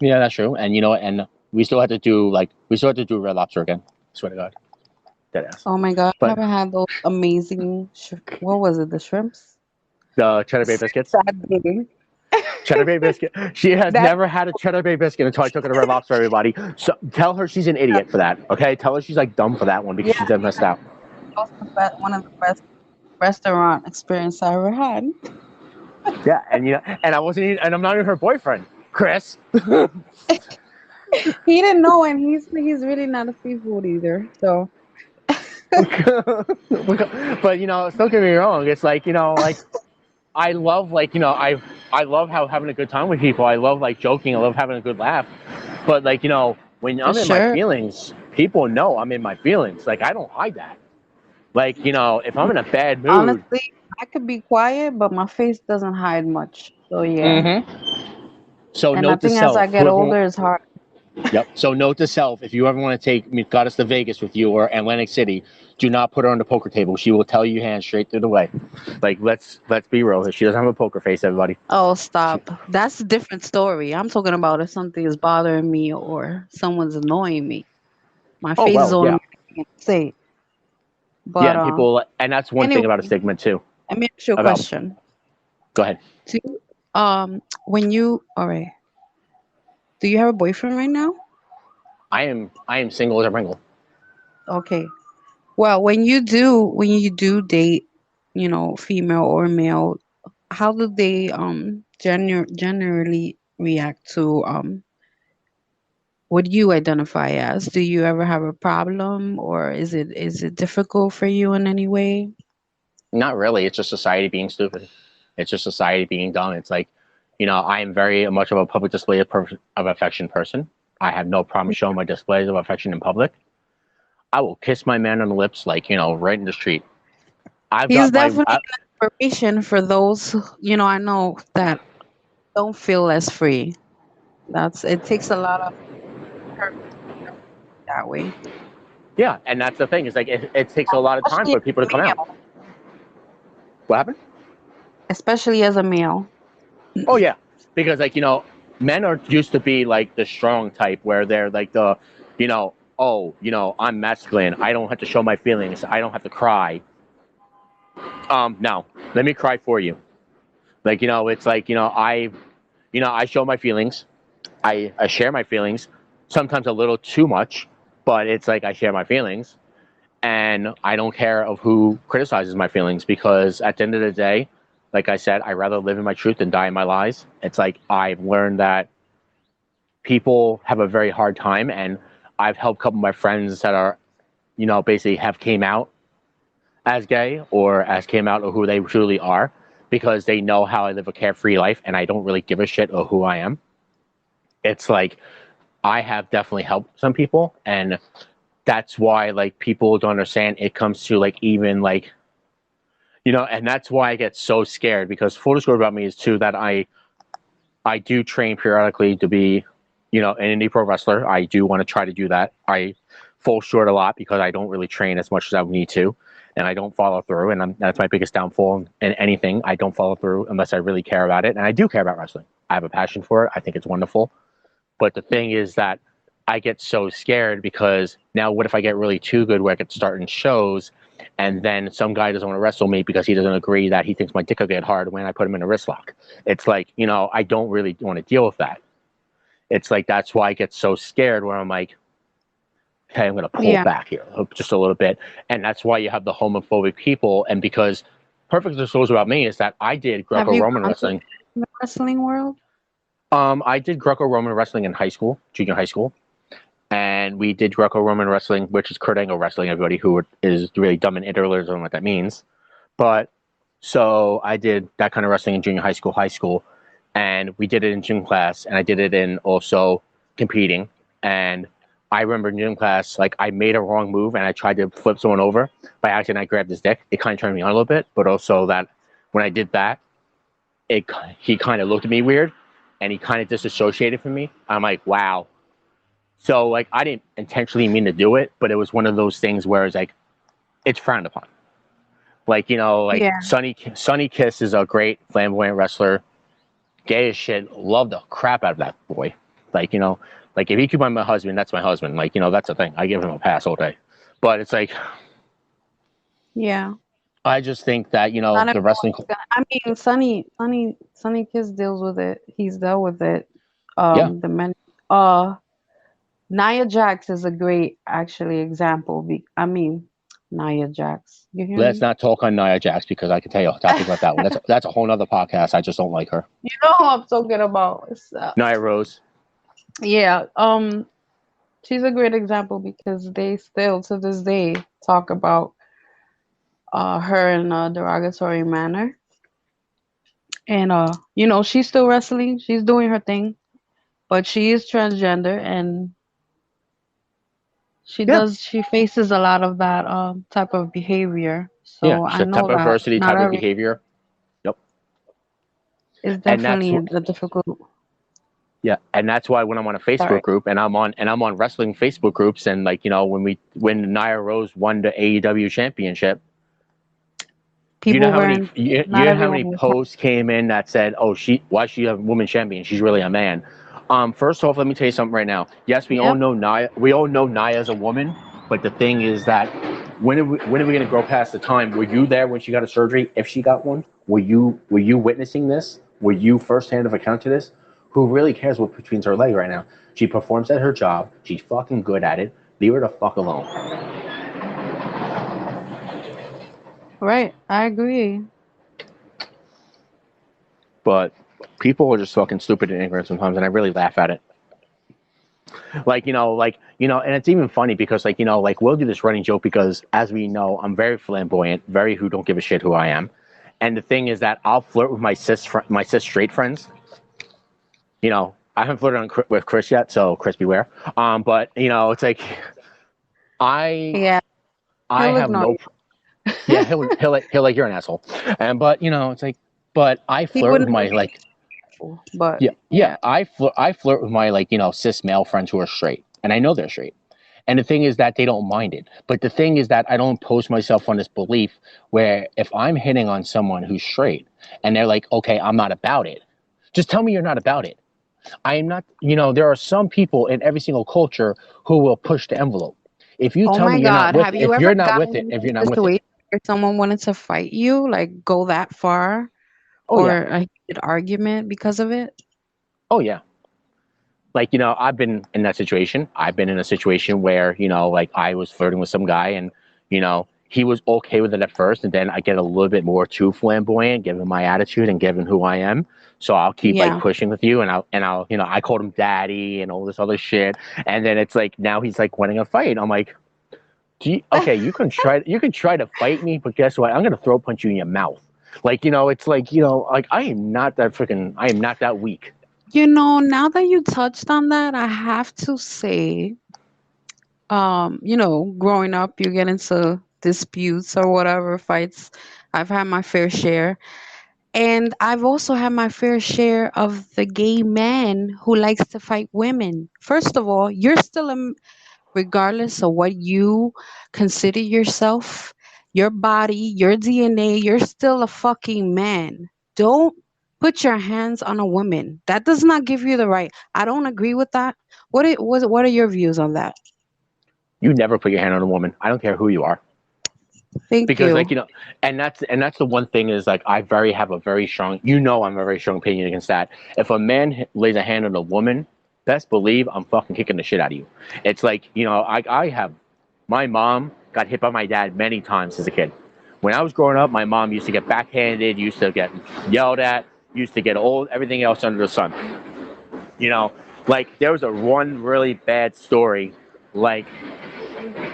Yeah, that's true. And and we still had to do Red Lobster again. Swear to God, dead ass. Oh my God, I But never had those amazing, what was it, the shrimps? the Cheddar Bay biscuits, That big. Cheddar Bay biscuit. She has That never had a Cheddar Bay biscuit until I took her to Red Lobster. Everybody, so tell her she's an idiot for that. Okay, tell her she's like dumb for that one because yeah, she's missed out. that was one of the best restaurant experience I ever had. Yeah, and and I wasn't, and I'm not even her boyfriend, Chris. He didn't know, and he's really not a seafood either. So But don't get me wrong. It's like like I love I love how having a good time with people. I love like joking. I love having a good laugh. But like when for I'm in my sure, feelings, people know I'm in my feelings. Like I don't hide that. Like if I'm in a bad mood. honestly, I could be quiet, but my face doesn't hide much. So yeah, So and I note to think as I self, get older, it's hard. Yep. So note to self: if you ever want to take Goddess to Vegas with you or Atlantic City, do not put her on the poker table. She will tell you hands straight through the way. Like let's be real. She doesn't have a poker face, everybody. Oh, stop. That's a different story. I'm talking about if something is bothering me or someone's annoying me. My Oh face is well, yeah, automatically gonna say it. yeah. But And people, and that's one anyway, thing about a stigma too. let me ask you a About question. Go ahead. Do when you all right, do you have a boyfriend right now? I am single as a Pringle. Okay. Well, when you do date, female or male, how do they generally react to what you identify as? Do you ever have a problem, or is it difficult for you in any way? Not really. It's just society being stupid. It's just society being dumb. It's like, I am very much of a public display of affection person. I have no problem showing my displays of affection in public. I will kiss my man on the lips, like, right in the street. I've He's got my, definitely an inspiration for those, I know that don't feel as free. It takes a lot of courage that way, yeah, and that's the thing. Is like, it takes a lot of time especially for people to come out. What happened? especially as a male. Oh yeah, because like men are used to be like the strong type, where they're like the, oh, I'm masculine. I don't have to show my feelings. I don't have to cry. No, let me cry for you. Like it's like I show my feelings. I share my feelings. Sometimes a little too much, but it's like I share my feelings, and I don't care of who criticizes my feelings, because at the end of the day, like I said, I'd rather live in my truth than die in my lies. It's like I've learned that people have a very hard time, and I've helped a couple of my friends that are, basically have came out as gay or as came out of who they truly are, because they know how I live a carefree life and I don't really give a shit of who I am. It's like I have definitely helped some people, and that's why like people don't understand. It comes to like even like and that's why I get so scared, because full disclosure about me is too that I do train periodically to be an indie pro wrestler. I do want to try to do that. I fall short a lot because I don't really train as much as I would need to, and I don't follow through, and that's my biggest downfall in anything. I don't follow through unless I really care about it, and I do care about wrestling. I have a passion for it. I think it's wonderful. But the thing is that I get so scared, because now what if I get really too good where I could start in shows, and then some guy doesn't want to wrestle me because he doesn't agree, that he thinks my dick will get hard when I put him in a wrist lock. It's like, I don't really want to deal with that. It's like, that's why I get so scared, where I'm like, okay, I'm going to pull Yeah. back here just a little bit. And that's why you have the homophobic people. And because perfect disclosure about me is that I did Have you Greco-Roman gone to wrestling. the wrestling world? I did Greco-Roman wrestling in high school, junior high school. And we did Greco-Roman wrestling, which is Kurt Angle wrestling, everybody who is really dumb and illiterate on what that means. But so I did that kind of wrestling in junior high school, and we did it in gym class, and I did it in also competing. And I remember in gym class, like I made a wrong move and I tried to flip someone over. By accident, I grabbed his dick. It kind of turned me on a little bit, but also that when I did that, he kind of looked at me weird, and he kind of disassociated from me. I'm like, wow. So like I didn't intentionally mean to do it, but it was one of those things where it's like it's frowned upon. Like Yeah. Sonny Kiss is a great flamboyant wrestler, gay as shit. Love the crap out of that boy. Like like if he could be my husband, that's my husband. Like that's the thing. I give him a pass all day. But it's like Yeah. I just think that Not the wrestling. I mean, Sonny Kiss deals with it. He's dealt with it. Yeah, The men. Uh, Nia Jax is a great, actually, example. I mean, Nia Jax. You hear let's me? not talk on Nia Jax, because I can tell you topic about that one. That's a whole nother podcast. I just don't like her. You know who I'm talking about. Nia Rose. Yeah. She's a great example because they still to this day talk about her in a derogatory manner. And she's still wrestling. She's doing her thing, but she is transgender, and Yeah, she faces a lot of that type of behavior. yeah. So I Type know of that adversity, not type of every behavior. Yep. is And that's definitely a difficult. Yeah, and that's why when I'm on a Sorry. Facebook group, and I'm on wrestling Facebook groups, and like when Nia Rose won the AEW championship, you know People how many wearing you not know how everyone many was posts came in that said, "Oh, why is she a woman champion? She's really a man." First off, let me tell you something right now. Yes, we all Yep. know Nia. We all know Nia as a woman, but the thing is that when are we going to grow past the time? Were you there when she got a surgery? If she got one, were you witnessing this? Were you firsthand of account to this? Who really cares what between her leg right now? She performs at her job. She's fucking good at it. Leave her the fuck alone. right. I agree. But people are just fucking stupid and ignorant sometimes, and I really laugh at it. And it's even funny because, we'll do this running joke because, as we know, I'm very flamboyant, very who don't give a shit who I am. And the thing is that I'll flirt with my cis straight friends. I haven't flirted with Chris yet, so Chris beware. But it's like I Yeah, I he'll have ignore no. Yeah, he'll like you're an asshole. And but it's like, but I He flirt with wouldn't my but yeah, yeah. I flirt with my cis male friends who are straight, and I know they're straight. And the thing is that they don't mind it. But the thing is that I don't impose myself on this belief where if I'm hitting on someone who's straight and they're like, okay, I'm not about it, just tell me you're not about it. I am not, there are some people in every single culture who will push the envelope. If you Oh tell my me you're not God, with have it, you if ever you're not with it, gotten if in you're a not with it, situation where someone wanted to fight you, like go that far, oh or yeah, a heated argument because of it? oh yeah. I've been in that situation. I've been in a situation where, I was flirting with some guy and, he was okay with it at first. And then I get a little bit more too flamboyant, given my attitude and given who I am. So I'll keep Yeah. pushing with you and I'll, I called him daddy and all this other shit. And then it's like, now he's wanting a fight. I'm like, okay, you can try to fight me, but guess what? I'm going to throw punch you in your mouth. It's I am not that weak. Now that you touched on that, I have to say, growing up, you get into disputes or whatever, fights. I've had my fair share. And I've also had my fair share of the gay man who likes to fight women. First of all, you're still a regardless of what you consider yourself, your body, your DNA, you're still a fucking man. Don't put your hands on a woman. That does not give you the right. I don't agree with that. What are your views on that? You never put your hand on a woman. I don't care who you are. Thank Because you. and that's the one thing is have a very strong, I'm a very strong opinion against that. If a man lays a hand on a woman, best believe I'm fucking kicking the shit out of you. It's I have, my mom got hit by my dad many times as a kid. When I was growing up, my mom used to get backhanded, used to get yelled at, used to get everything else under the sun. There was one really bad story, like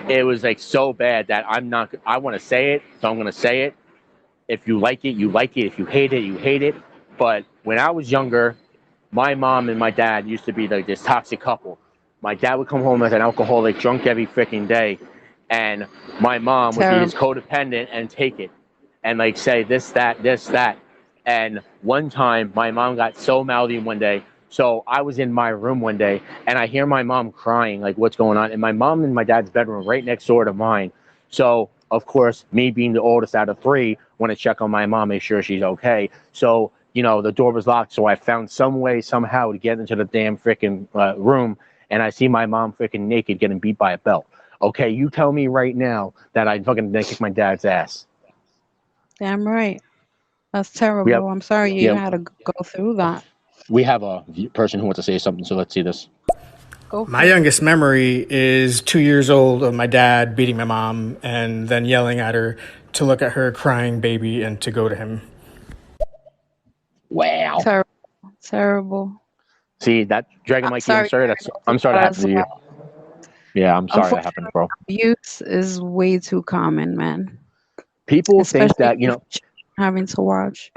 it was so bad that I want to say it, so I'm going to say it. If you like it, you like it. If you hate it, you hate it. But when I was younger, my mom and my dad used to be this toxic couple. My dad would come home as an alcoholic, drunk every freaking day, and my mom would be his Terrible. codependent and take it and say this, that, this, that. And one time, my mom got so mouthy one day. So I was in my room one day, and I hear my mom crying, what's going on? And my mom and my dad's bedroom right next door to mine. So of course, me being the oldest out of three, want to check on my mom, make sure she's okay. So the door was locked. So I found some way somehow to get into the damn freaking room, and I see my mom freaking naked getting beat by a belt. Okay, you tell me right now that I fucking didn't kick my dad's ass. Damn right. That's We have, terrible. I'm sorry you yeah, had to go through that. we have a person who wants to say something. So let's see this. Go My for it. youngest memory is 2 years old of my dad beating my mom and then yelling at her to look at her crying baby and to go to him. Wow. Terrible. Terrible. See that Dragon I'm Mikey? I'm sorry. sorry. I'm sorry that happened to you. Yeah, I'm sorry that happened, bro. Abuse is way too common, man. People think Especially that if having to watch.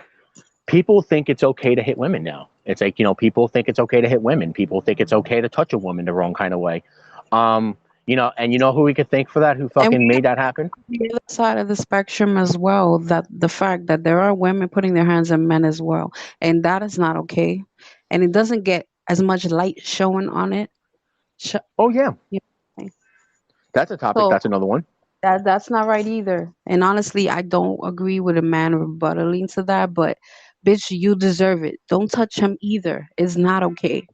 people think it's okay to hit women now. It's people think it's okay to hit women. People think it's okay to touch a woman the wrong kind of way. And who we could thank for that? Who fucking made that happen? The other side of the spectrum as well, that the fact that there are women putting their hands on men as well, and that is not okay, and it doesn't get as much light showing on it. Oh yeah, You know, that's a topic. so That's another one. that's not right either. And honestly, I don't agree with a man rebuttaling to that, but bitch, you deserve it. Don't touch him either. It's not okay.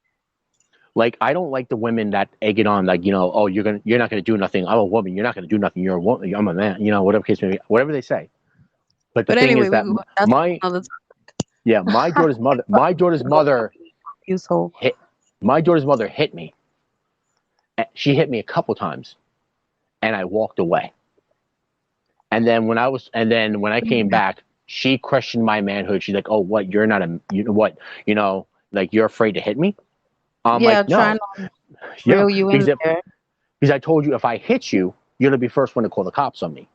I don't like the women that egg it on, oh, you're not gonna do nothing. I'm a woman. You're not gonna do nothing. You're a woman. I'm a man. Whatever case may be, whatever they say. But the But thing anyway, is that that's my another my daughter's mother useful. hit me. She hit me a couple times, and I walked away. And then when I came back, she questioned my manhood. She's like, "Oh, what? You're not a, you know what? You know, like you're afraid to hit me?" I'm Yeah, like, trying "No, to yeah, reel you in because there. because I told you if I hit you, you're gonna be first one to call the cops on me.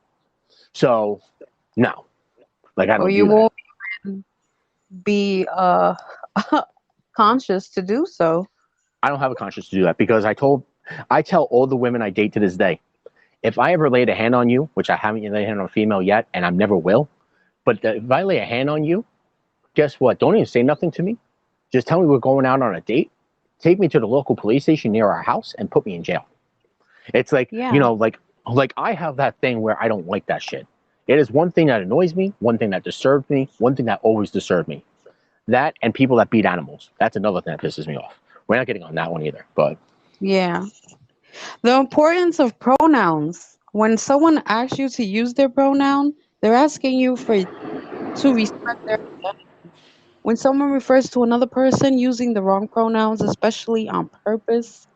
So no, like I Or don't you do that. won't be conscious to do so. I don't have a conscience to do that because I tell all the women I date to this day, if I ever laid a hand on you, which I haven't laid a hand on a female yet, and I never will, but if I lay a hand on you, guess what? Don't even say nothing to me. Just tell me we're going out on a date. Take me to the local police station near our house and put me in jail. It's like, Yeah. like I have that thing where I don't like that shit. It is one thing that annoys me, one thing that disturbs me, one thing that always disturbed me. That and people that beat animals. That's another thing that pisses me off. We're not getting on that one either, but Yeah. The importance of pronouns. When someone asks you to use their pronoun, they're asking you to respect their identity. When someone refers to another person using the wrong pronouns, especially on purpose,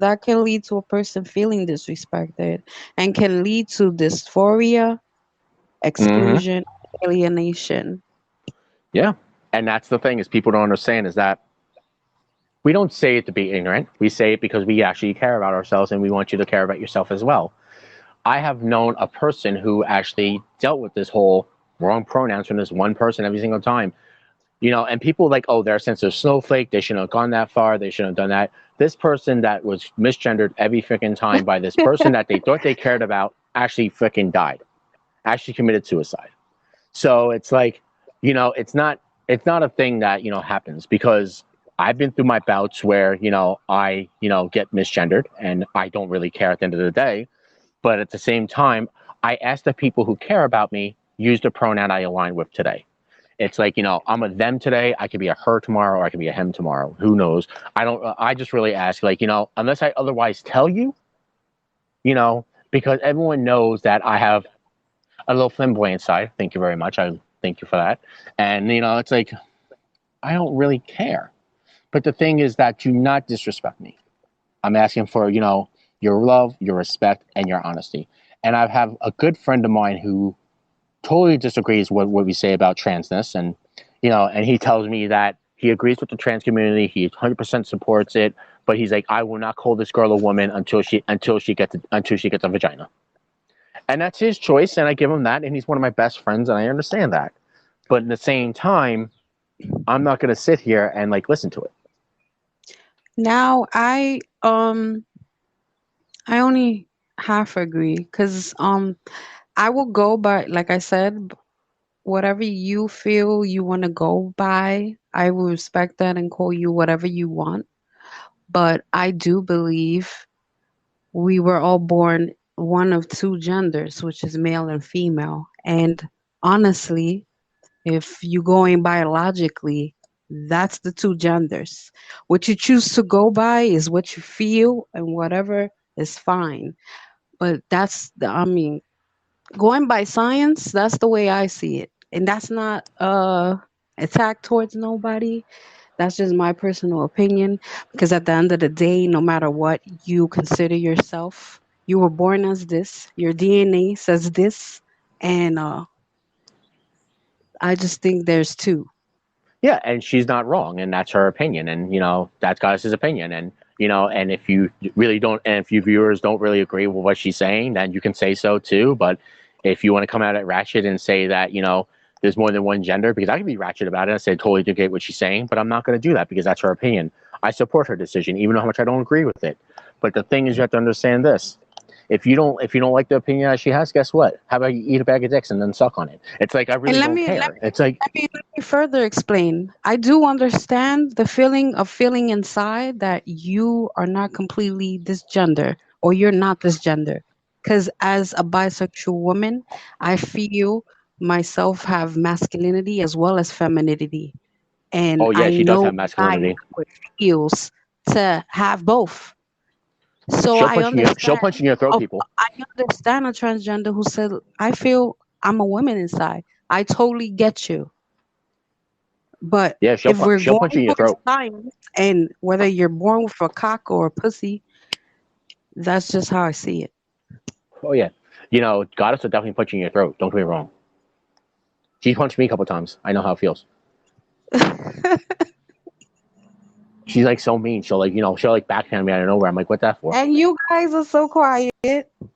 that can lead to a person feeling disrespected and can lead to dysphoria, mm-hmm. exclusion, alienation. Yeah. And that's the thing is people don't understand is that we don't say it to be ignorant. We say it because we actually care about ourselves and we want you to care about yourself as well. I have known a person who actually dealt with this whole wrong pronouns from this one person every single time. You know, and people like, oh, they're a sensitive snowflake. They shouldn't have gone that far. They shouldn't have done that. This person that was misgendered every freaking time by this person that they thought they cared about actually freaking died, actually committed suicide. So it's like, it's not a thing that, happens because I've been through my bouts where, I, get misgendered and I don't really care at the end of the day. But at the same time, I ask the people who care about me use the pronoun I align with today. It's like, I'm a them today. I could be a her tomorrow or I could be a him tomorrow. Who knows? I just really ask, like, unless I otherwise tell you, because everyone knows that I have a little flamboyant side. Thank you very much. I thank you for that. And, it's like, I don't really care. But the thing is that do not disrespect me. I'm asking for, your love, your respect, and your honesty. And I have a good friend of mine who totally disagrees with what we say about transness. And, and he tells me that he agrees with the trans community. He 100% supports it. But he's like, I will not call this girl a woman until she gets a vagina. And that's his choice. And I give him that. And he's one of my best friends. And I understand that. But at the same time, I'm not going to sit here and like listen to it. Now I only half agree because I will go by, like I said, whatever you feel you want to go by, I will respect that and call you whatever you want. But I do believe we were all born one of two genders, which is male and female. And honestly, if you're going biologically, that's the two genders. What you choose to go by is what you feel, and whatever is fine. But I mean, going by science, that's the way I see it. And that's not attack towards nobody. That's just my personal opinion. Because at the end of the day, no matter what you consider yourself, you were born as this. Your DNA says this. And I just think there's two. Yeah, and she's not wrong, and that's her opinion, and that's Goddess's opinion, and and if you really don't, and if you viewers don't really agree with what she's saying, then you can say so too. But if you want to come out at ratchet and say that there's more than one gender, because I can be ratchet about it and say totally get what she's saying, but I'm not going to do that because that's her opinion. I support her decision, even though how much I don't agree with it. But the thing is, you have to understand this: if you don't like the opinion that she has, guess what? How about you eat a bag of dicks and then suck on it? It's like I And really don't care. It's like let me further explain. I do understand the feeling of feeling inside that you are not completely this gender or you're not this gender. Because as a bisexual woman, I feel myself have masculinity as well as femininity. And oh yeah, I she does know have inside masculinity. how it feels to have both. So She'll punch in your throat, people. I understand a transgender who said, I feel I'm a woman inside. I totally get you. But Yeah, if we're she'll punch you going in your with throat. science and whether you're born with a cock or a pussy, that's just how I see it. Oh yeah, you know, Goddess will definitely punch you in your throat. Don't get me wrong. She punched me a couple times. I know how it feels. She's like so mean. She'll like, you know, she'll like backhand me out of nowhere. I'm like, what that for? And you guys are so quiet.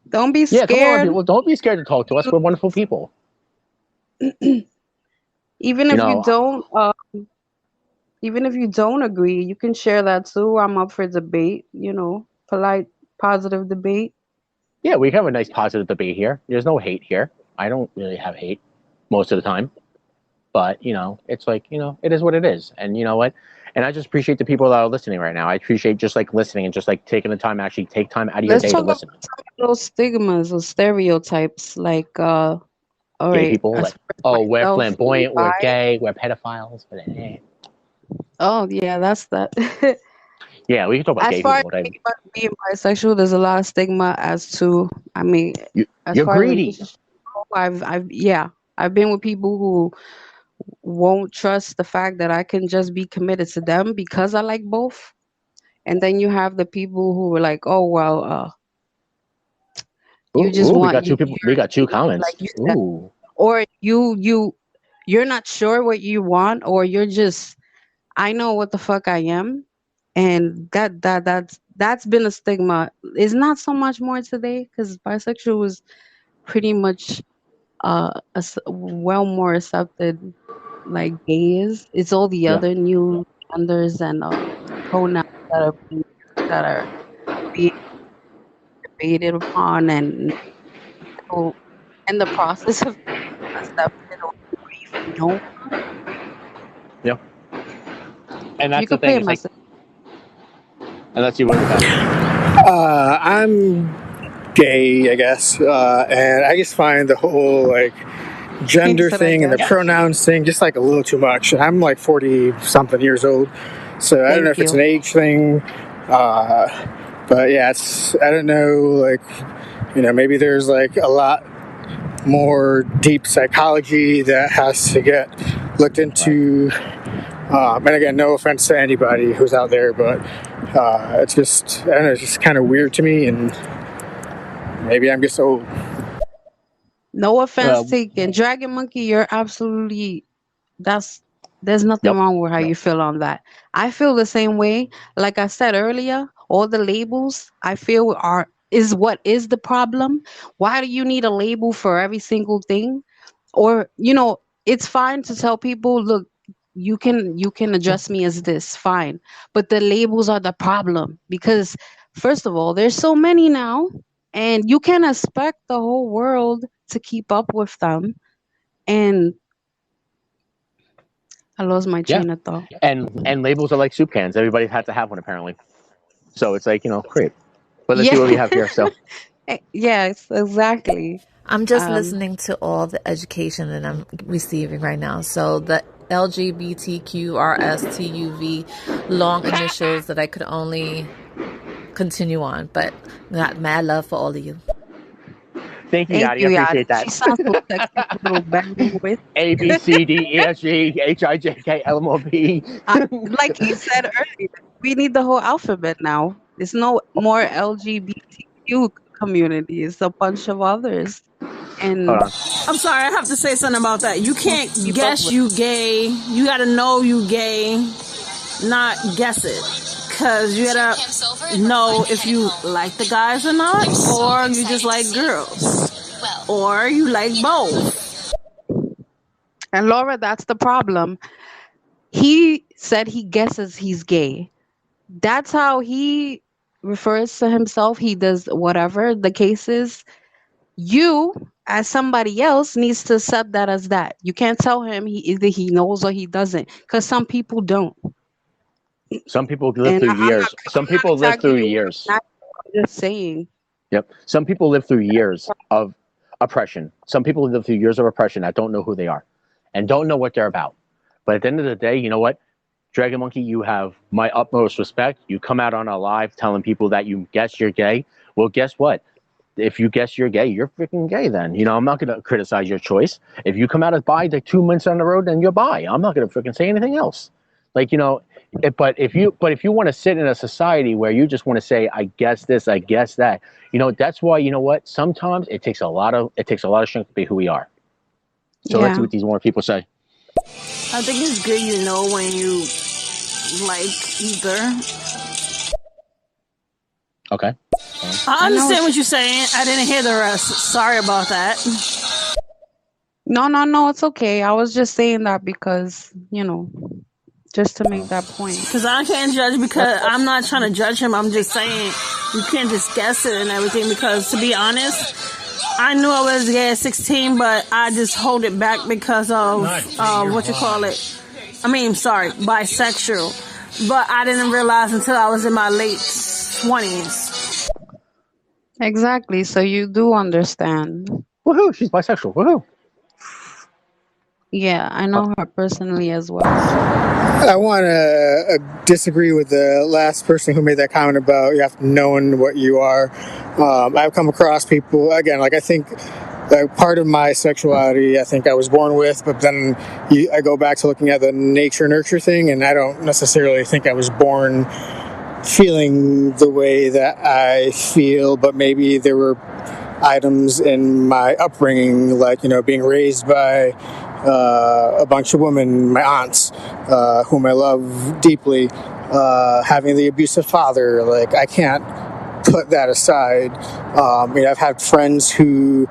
Don't be Yeah, come on, scared. people. Don't be scared to talk to us. We're wonderful people. Even You if know, you don't agree, you can share that too. I'm up for debate. You know, polite, positive debate. yeah, we have a nice positive debate here. There's no hate here. I don't really have hate most of the time. But, you know, it's like, you know, it is what it is. And you know what? And I just appreciate the people that are listening right now. I appreciate just like listening and just like taking the time, actually take time out of your Let's day to talk about listen. some of those stigmas or stereotypes. Like, all Gay right, people, as like, far as oh, we're myself, flamboyant, we're bi. gay, we're pedophiles. Oh yeah, that's that. Yeah, we can talk about As gay far as people all day. being bisexual, there's a lot of stigma as to. I mean, as You're far as greedy. relationships go, yeah, I've been with people who won't trust the fact that I can just be committed to them because I like both. And then you have the people who were like, "Oh well, you just We want got two people. We got two comments. like you said, Ooh, or you're not sure what you want, or you're just I know what the fuck I am." And that's been a stigma. It's not so much more today because bisexual was pretty much well more accepted like gay is. It's all the yeah, other new genders and pronouns that are being debated upon and still in the process of accepted or even known. yeah. And You that's the could play thing. a It's like, message. and let's see what we got. I'm gay, I guess, and I just find the whole like He gender said, I thing and the guess. pronouns thing just like a little too much. I'm like 40 something years old, so I don't know Thank if it's an you. age thing, but yeah, it's I don't know, like maybe there's like a lot more deep psychology that has to get looked into. And again, no offense to anybody who's out there, but it's just I don't know, it's just kind of weird to me, and maybe I'm just old. No offense Uh, taken. Dragon Monkey, you're absolutely that's there's nothing yep. wrong with how Yep. you feel on that. I feel the same way. Like I said earlier, all the labels I feel are is what is the problem. Why do you need a label for every single thing? Or it's fine to tell people, look, you can address me as this, fine. But the labels are the problem because first of all, there's so many now, and you can expect the whole world to keep up with them. And I lost my Yeah. train of thought. And labels are like soup cans. Everybody had to have one apparently. So it's like, you know, great. But let's see Yeah. what we have here. So Yes, exactly. I'm just Um, listening to all the education that I'm receiving right now. So the LGBTQRSTUV long initials that I could only continue on, but got mad love for all of you. thank you, Thank Yadi. I you, Yadi. appreciate that. She sounds so sexy, with a little banging with. A B C D E F G H I J K L M O P. Like you said earlier, we need the whole alphabet now. There's no more LGBTQ community. It's a bunch of others, Hold and on. I'm sorry, I have to say something about that. You who can't keep up guess with. you gay. You gotta know you gay, not guess it. Cause you gotta know if you like the guys or not, or you just like girls, or you like both. And Laura, that's the problem. He said he guesses he's gay. That's how he refers to himself. He does whatever the case is. You, as somebody else, needs to accept that as that. You can't tell him either he knows or he doesn't, because some people don't. Some people live And through I'm not years. Some people live attacking through you. years. I'm just saying. Yep. Some people live through years of oppression. Some people live through years of oppression that don't know who they are and don't know what they're about. But at the end of the day, you know what? Dragon Monkey, you have my utmost respect. You come out on a live telling people that you guess you're gay. Well, guess what? If you guess you're gay, you're freaking gay then. You know, I'm not going to criticize your choice. If you come out as bi like 2 months on the road, then you're bi. I'm not going to freaking say anything else. Like, you know, but if you want to sit in a society where you just want to say, I guess this, I guess that, that's why, you know what? Sometimes it takes a lot of strength to be who we are. So let's see Yeah. what these more people say. I think it's good you know when you like either. Okay. I understand what you're saying. I didn't hear the rest. Sorry about that. No, it's okay. I was just saying that because, just to make that point. Because I can't judge because I'm not trying to judge him. I'm just saying you can't just guess it and everything because, to be honest, I knew I was gay at 16, but I just hold it back because of bisexual. But I didn't realize until I was in my late 20s. Exactly. So you do understand. Woohoo! She's bisexual. Woohoo! Yeah, I know her personally as well. I want to disagree with the last person who made that comment about you have to know what you are. I've come across people, again, like I think part of my sexuality I think I was born with, but then I go back to looking at the nature-nurture thing, and I don't necessarily think I was born feeling the way that I feel, but maybe there were items in my upbringing, like, being raised by a bunch of women, my aunts, whom I love deeply, having the abusive father. Like, I can't put that aside. I've had friends who,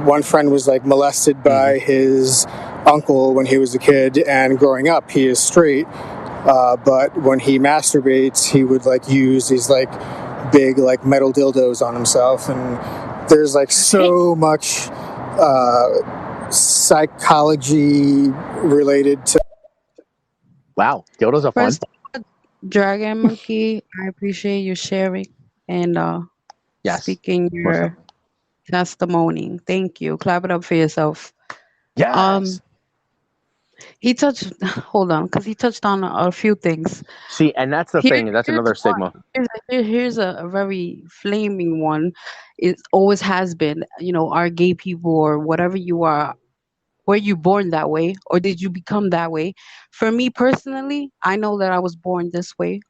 one friend was like molested by his uncle when he was a kid, and growing up, he is straight. But when he masturbates, he would like use these like big like metal dildos on himself, and there's like so much psychology related to. Wow, dildos are fun. First, Dragon Monkey, I appreciate you sharing and Yes. speaking your testimony. Thank you. Clap it up for yourself. Yes. He touched. Hold on, because he touched on a few things. See, and that's the thing. That's another stigma. Here's a very flaming one. It always has been. Are gay people or whatever you are? Were you born that way, or did you become that way? For me personally, I know that I was born this way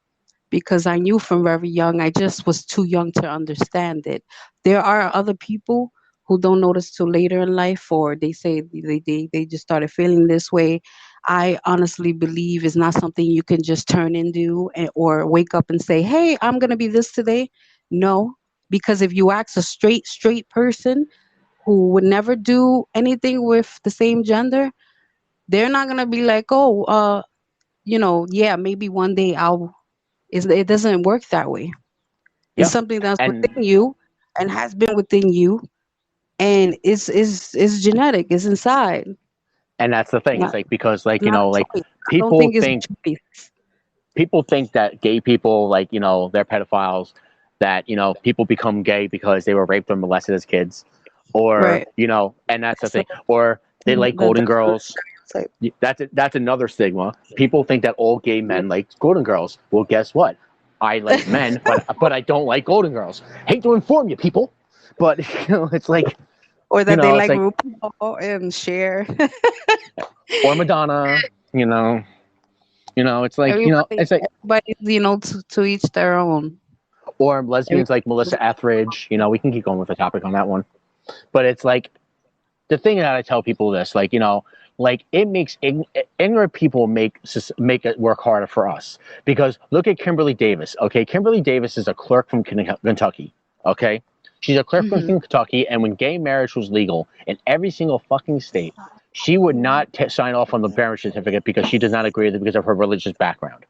because I knew from very young. I just was too young to understand it. There are other people who don't notice till later in life, or they say they just started feeling this way. I honestly believe it's not something you can just turn into or wake up and say, "Hey, I'm gonna be this today." No, because if you ask a straight person who would never do anything with the same gender, they're not gonna be like, "Oh, yeah, maybe one day I'll." It doesn't work that way. Yeah. It's something that's And within you and has been within you, and it's genetic. It's inside. and that's the thing. It's Not like because like not a like choice. I don't people think it's think a choice. that gay people like they're pedophiles, that people become gay because they were raped or molested as kids, or Right. and that's the thing, or they like golden girls. That's another stigma. People think that all gay men like golden girls. Well, guess what? I like men, but I don't like golden girls. Hate to inform you, people, but it's like, Or that they it's like like, RuPaul and Cher. or Madonna. It's like it's like, everybody's to each their own. or lesbians like Melissa Etheridge. We can keep going with the topic on that one, but it's like the thing that I tell people this, like like it makes ignorant people make it work harder for us, because look at Kimberly Davis. Okay, Kimberly Davis is a clerk from Kentucky. Okay, she's a clerk from Kentucky, and when gay marriage was legal in every single fucking state, she would not sign off on the marriage certificate because she does not agree with it because of her religious background.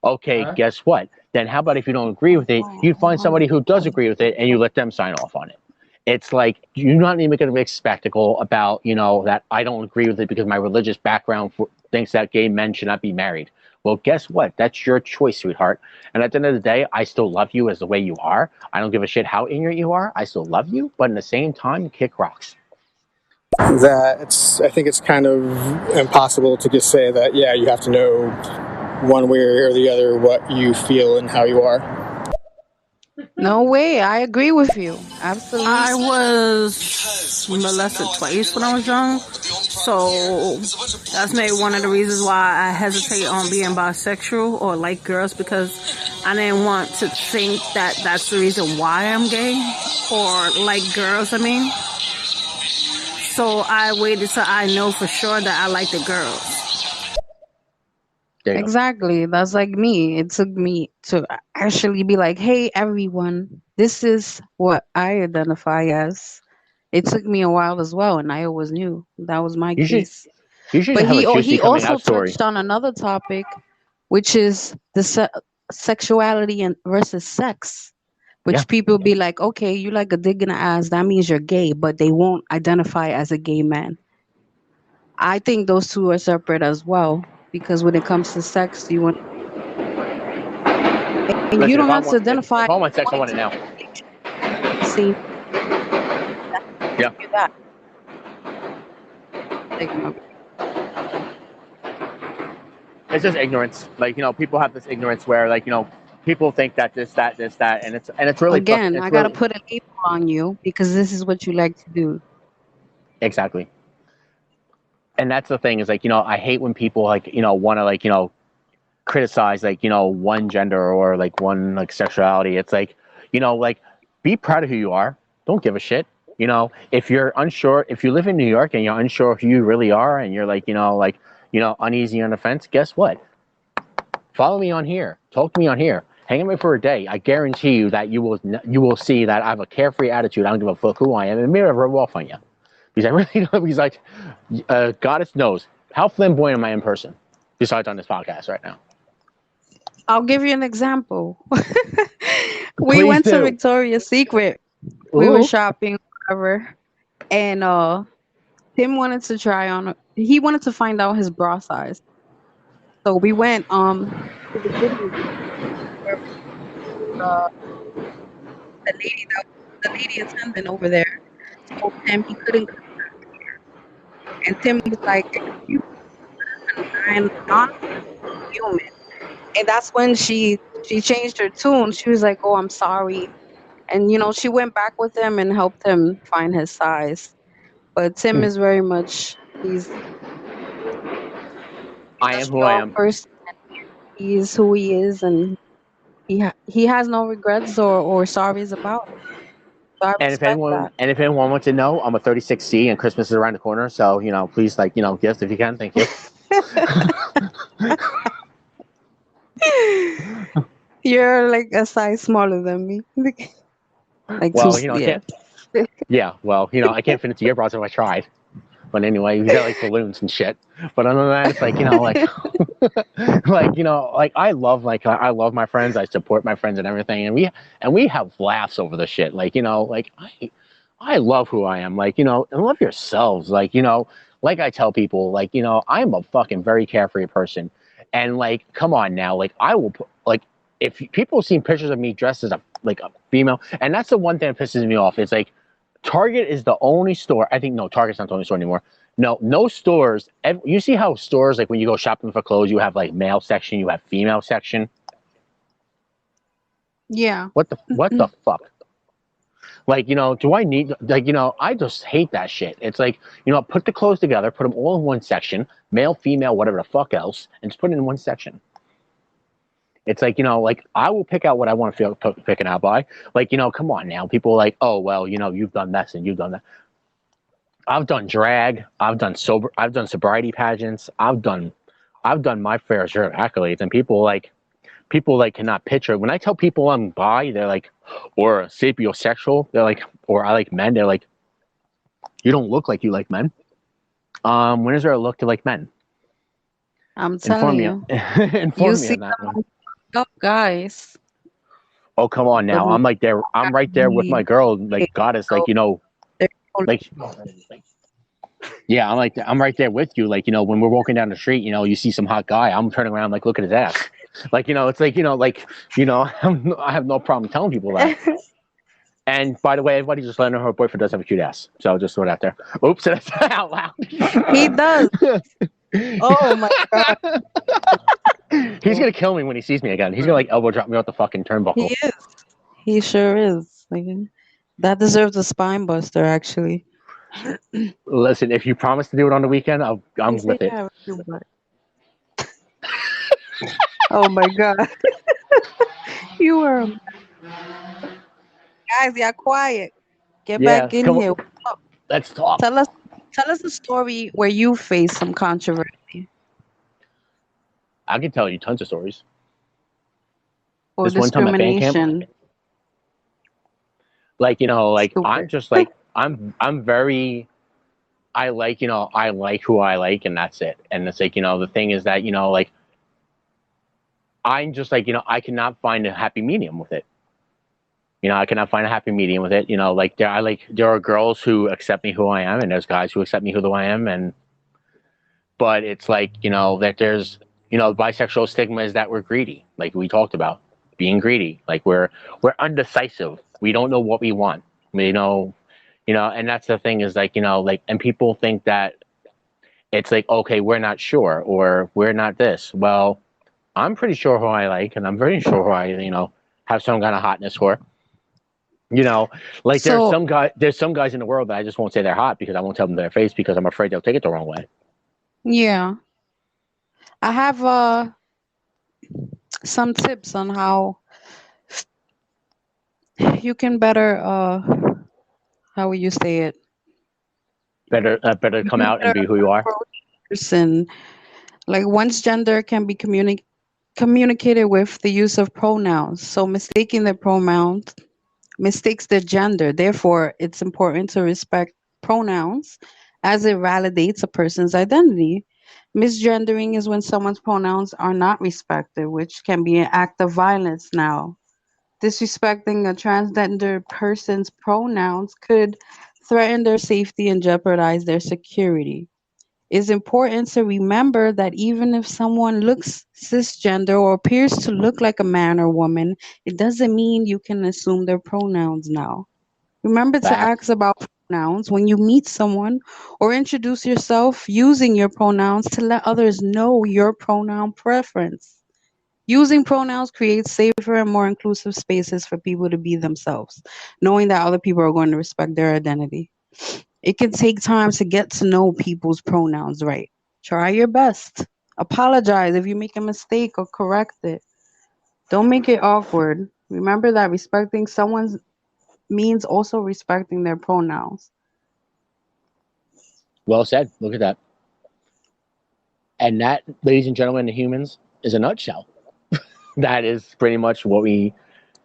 Okay, guess what? Then how about if you don't agree with it, you find somebody who does agree with it and you let them sign off on it. It's like, you're not even making a big spectacle about, that I don't agree with it because my religious background thinks that gay men should not be married. Well, guess what? That's your choice, sweetheart. And at the end of the day, I still love you as the way you are. I don't give a shit how ignorant you are. I still love you. But in the same time, kick rocks. I think it's kind of impossible to just say that, yeah, you have to know one way or the other what you feel and how you are. No way. I agree with you. Absolutely. I was molested twice when I was young, so that's maybe one of the reasons why I hesitate on being bisexual or like girls, because I didn't want to think that that's the reason why I'm gay or like girls. I mean, so I waited till I know for sure that I like the girls. There you go. Exactly. That's like me. It took me to actually be like, hey, everyone, this is what I identify as. It took me a while as well, and I always knew that was my You should case. you should But have a juicy he coming also out story. touched on another topic, which is the sexuality and versus sex. Yeah. Which people be like, okay, you like a dick in the ass, that means you're gay, but they won't identify as a gay man. I think those two are separate as well, because when it comes to sex, you want, and you Listen, don't have to identify if I want sex, I want it now. the same. Yeah. Do that. Stigma. It's just ignorance. Like, people have this ignorance where, like, people think that this, that, and it's really fucking. Again, It's I gotta really put a label on you because this is what you like to do. exactly. And that's the thing is, like, I hate when people, like, want to, like, criticize, like, one gender or like one like sexuality. It's like, like, be proud of who you are. Don't give a shit. If you're unsure, if you live in New York and you're unsure of who you really are, and you're like, uneasy on the fence, guess what? Follow me on here. Talk to me on here. Hang with me for a day. I guarantee you that you will see that I have a carefree attitude. I don't give a fuck who I am, and maybe I'll rub off on you. Because I really know. Because, like, Goddess knows how flamboyant am I in person. Besides on this podcast right now. I'll give you an example. We Please went to do. Victoria's Secret. We Ooh. were shopping, whatever, and Tim wanted to try on. He wanted to find out his bra size. So we went to the fitting where the lady that the lady attendant over there told Tim he couldn't come here. And Tim was like, "Excuse me, I'm not human." And that's when she changed her tune. She was like, "Oh, I'm sorry." And she went back with him and helped him find his size. But Tim is very much he's I a am who I strong am. person. He is who he is, and he has no regrets or sorries about it. So I And respect that. if anyone wants to know, I'm a 36C and Christmas is around the corner. So, please, like, gifts if you can. Thank you. You're like a size smaller than me. Like Well, two, I yeah. can't. Yeah, well, I can't fit into your bras if I tried. But anyway, you got like balloons and shit. But other than that, it's like, like I love my friends. I support my friends and everything, and we have laughs over the shit. Like, like I love who I am. Like, and love yourselves. Like, like I tell people, like, I'm a fucking very carefree person, and like, come on now, like I will put like if people see pictures of me dressed as a female, and that's the one thing that pisses me off. It's like Target is the only store. I think no, Target's not the only store anymore. No stores. You see how stores, like when you go shopping for clothes, you have like male section, you have female section. Yeah. What the fuck? Like, do I need, like, I just hate that shit. It's like, put the clothes together, put them all in one section, male, female, whatever the fuck else, and just put it in one section. It's like, like I will pick out what I want to feel picking out by. Like, come on now. People are like, oh, well, you've done this and you've done that. I've done drag. I've done sobriety pageants. I've done my fair share of accolades, and people cannot picture. When I tell people I'm bi, they're like, or sapiosexual, they're like, or I like men, they're like, you don't look like you like men. When is there a look to like men? I'm telling you. Inform me on that one. Oh, guys. Oh, come on now. I'm like there. I'm right there with my girl. Like, Goddess, like, like, yeah, I'm right there with you. Like, when we're walking down the street, you see some hot guy, I'm turning around, like, look at his ass. Like, it's like, I have no problem telling people that. And by the way, everybody just let her know her boyfriend does have a cute ass. So just throw it out there. Oops, that's out loud. He does. Oh my God. He's gonna kill me when he sees me again. He's gonna like elbow drop me off the fucking turnbuckle. He sure is. Like, that deserves a spine buster, actually. Listen, if you promise to do it on the weekend, They I'm say with it. you have a cute butt. Oh my god, you are guys. Y'all quiet. Get Yeah, back in come here. on, let's talk. Tell us, tell us a story where you faced some controversy I can tell you tons of stories. or This one time at band camp, discrimination. like I'm Stupid. just like I'm very I like I like who I like and that's it. And it's like the thing is that like I'm just like I cannot find a happy medium with it. I cannot find a happy medium with it. Like there are girls who accept me who I am, and there's guys who accept me who I am, and but it's like that there's bisexual stigma is that we're greedy, like we talked about, being greedy, like we're undecisive. We don't know what we want. And that's the thing is like like and people think that it's like okay, we're not sure or we're not this. Well, I'm pretty sure who I like, and I'm pretty sure who I have some kind of hotness for. Like So there's some guys in the world that I just won't say they're hot because I won't tell them their face because I'm afraid they'll take it the wrong way. yeah, I have some tips on how you can better how will you say it? Better You come can out and better be who you are. approach a person. Like one's gender can be communicated with the use of pronouns. So mistaking the pronouns mistakes their gender. Therefore, it's important to respect pronouns as it validates a person's identity. Misgendering is when someone's pronouns are not respected, which can be an act of violence now. Disrespecting a transgender person's pronouns could threaten their safety and jeopardize their security. It's important to remember that even if someone looks cisgender or appears to look like a man or woman, it doesn't mean you can assume their pronouns now. Remember to Facts. ask about pronouns when you meet someone or introduce yourself using your pronouns to let others know your pronoun preference. Using pronouns creates safer and more inclusive spaces for people to be themselves, knowing that other people are going to respect their identity. It can take time to get to know people's pronouns right. Try your best. Apologize if you make a mistake or correct it. Don't make it awkward. Remember that respecting someone's means also respecting their pronouns. Well said. Look at that. And that, ladies and gentlemen, the humans is a nutshell. That is pretty much what we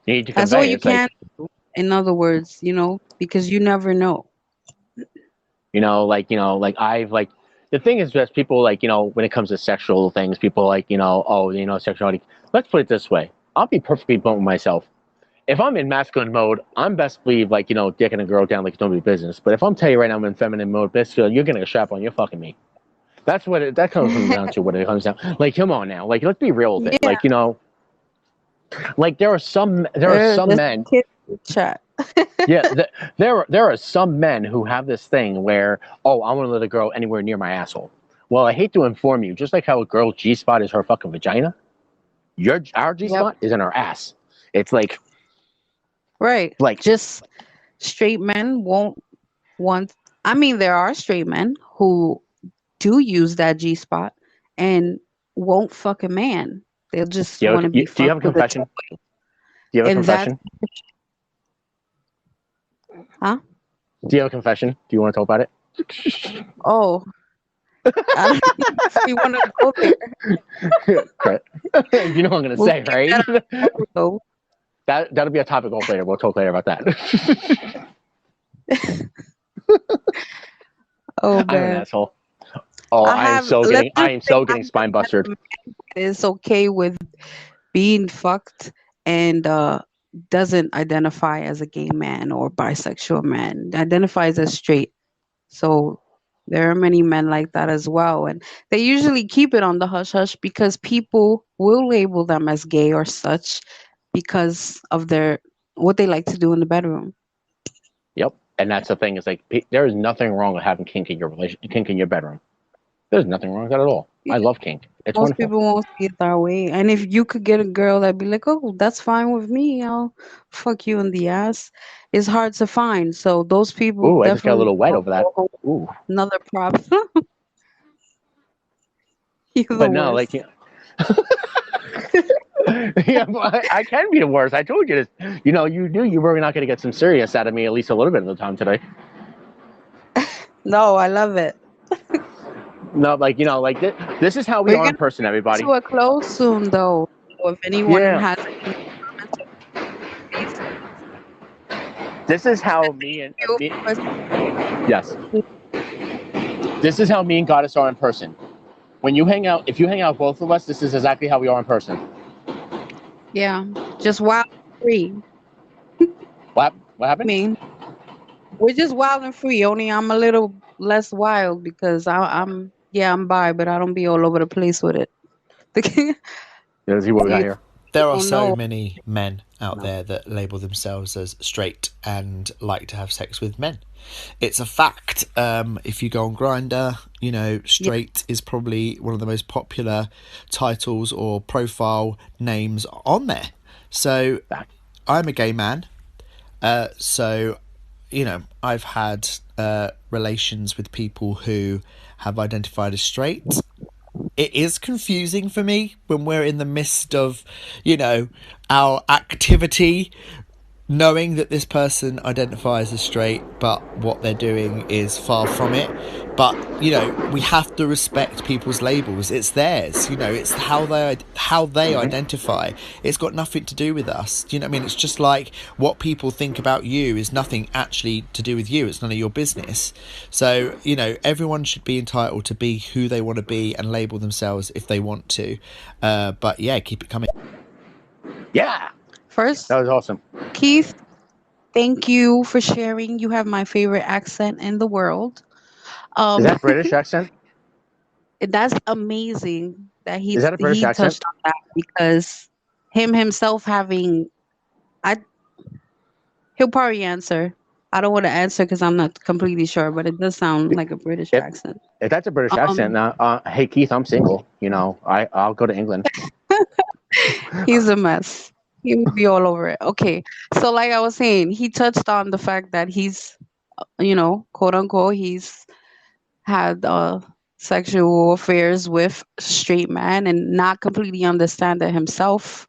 need to That's all convey. you It's like can do. In other words, because you never know. like I've like the thing is just people like when it comes to sexual things, people like oh sexuality. Let's put it this way. I'll be perfectly blunt with myself. If I'm in masculine mode, I'm best believe like dicking a girl down like it's nobody's business. But if I'm telling you right now I'm in feminine mode, best you're getting a strap on, you're fucking me. That's what that comes down to. What it comes down, like come on now, like let's be real with it. Yeah, Like there are some there's men. kids in the chat. Yeah, there are some men who have this thing where I want to let a girl anywhere near my asshole. Well, I hate to inform you, just like how a girl's G spot is her fucking vagina, our G Yep. spot is in our ass. It's like Right. like Just straight men won't want. I mean, there are straight men who do use that G spot and won't fuck a man. They'll just want to be do you have a fucked with a confession? toy. Do you have a And that's, confession? huh? Do you have a confession? Do you want to talk about it? Oh, I don't know if we want to go there. Correct. You know what I'm gonna We'll say, keep right? that on the low. That'll be a topic off later. We'll talk later about that. Oh I'm an man. asshole. Oh, Let's I just am say so getting spine busted. it's okay with being fucked and doesn't identify as a gay man or bisexual man, identifies as straight. So there are many men like that as well. And they usually keep it on the hush hush because people will label them as gay or such because of their what they like to do in the bedroom. Yep. And that's the thing is like there is nothing wrong with having kink in your bedroom. There's nothing wrong with that at all. I love kink. It's Most wonderful. people won't see it that way. And if you could get a girl that'd be like, oh, that's fine with me, I'll fuck you in the ass, it's hard to find. So those people Ooh, I just got a definitely little wet have over that. Ooh. another problem. You're the But no, like, worst. yeah, but I can be the worst. I told you this. You know, you knew you were not going to get some serious out of me at least a little bit of the time today. No, I love it. No, like, you know, like this is how we We're are in gonna person, everybody. to a close soon, though. So if anyone Yeah. has any comments, please This is how me and feel me, free yes. This is how me and Goddess are in person. When you hang out, if you hang out with both of us, this is exactly how we are in person. Yeah, just wild and free. What I happened? mean, we're just wild and free. Only I'm a little less wild because I'm bi, but I don't be all over the place with it. Let's see what we got You here. There are don't so know. many men out there that label themselves as straight and like to have sex with men. It's a fact. If you go on Grindr, you know, straight is probably one of the most popular titles or profile names on there. So I'm a gay man. So, you know, I've had relations with people who have identified as straight. It is confusing for me when we're in the midst of, you know, our activity, knowing that this person identifies as straight, but what they're doing is far from it. But, you know, we have to respect people's labels. It's theirs, you know, it's how they identify. It's got nothing to do with us. Do you know what I mean? It's just like what people think about you is nothing actually to do with you. It's none of your business. So, you know, everyone should be entitled to be who they want to be and label themselves if they want to. But yeah, keep it coming. Yeah, First, that was awesome. Keith, thank you for sharing. You have my favorite accent in the world. Is that British accent? That's amazing that Is that a British he accent? touched on that because him himself having I he'll probably answer. I don't want to answer because I'm not completely sure, but it does sound like a British If, accent. if that's a British accent, now, hey Keith, I'm single. You know, I'll go to England. He's a mess. He would be all over it. Okay. So like I was saying, he touched on the fact that he's quote unquote, he's had sexual affairs with straight men and not completely understand it himself.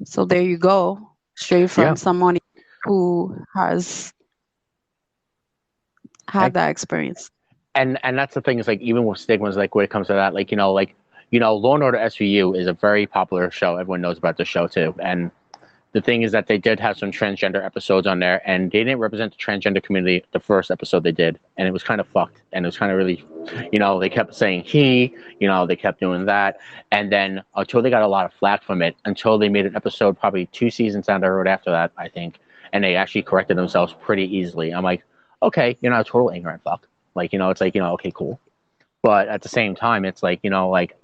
So there you go. Straight from someone who has had that experience. And that's the thing is like even with stigmas, like when it comes to that, like Law and Order SVU is a very popular show. Everyone knows about the show too. And the thing is that they did have some transgender episodes on there, and they didn't represent the transgender community the first episode they did, and it was kind of fucked. And it was kind of really, they kept saying he, they kept doing that, and then until they got a lot of flack from it, until they made an episode probably 2 seasons down the road after that, I think, and they actually corrected themselves pretty easily. I'm like, okay, you're not a total ignorant fuck. Like, it's like, okay, cool. But at the same time, it's like, like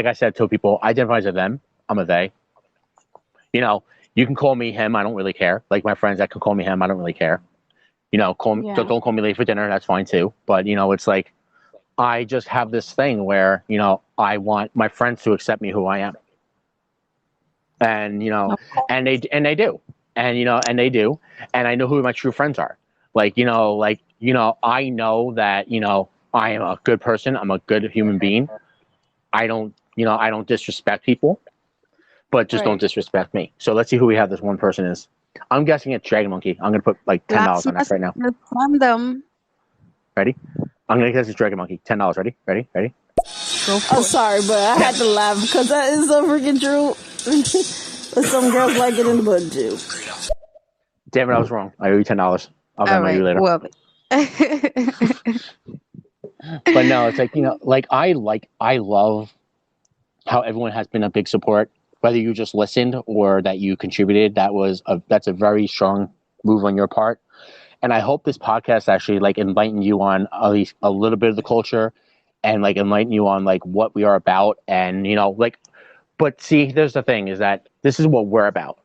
I said to people, I identify as a them, I'm a they. You can call me him, I don't really care. Like my friends that can call me him, I don't really care. Don't call me late for dinner, that's fine too. But it's like I just have this thing where, I want my friends to accept me who I am. And and they do. And they do. And I know who my true friends are. I know that, I am a good person, I'm a good human being. I don't disrespect people. But just don't disrespect me. So let's see who we have. This one person is. I'm guessing it's Dragon Monkey. I'm gonna put like $10 on that right now. Ready? I'm gonna guess it's Dragon Monkey. $10. Ready? I'm sorry, but I had to laugh because that is so freaking true. But some girls like it in the butt too. Damn it, I was wrong. I owe you $10. I'll get money later. Well, but no, it's like I love how everyone has been a big support. Whether you just listened or that you contributed, that's a very strong move on your part. And I hope this podcast actually like enlighten you on at least a little bit of the culture and like enlighten you on like what we are about. And but see, there's the thing is that this is what we're about.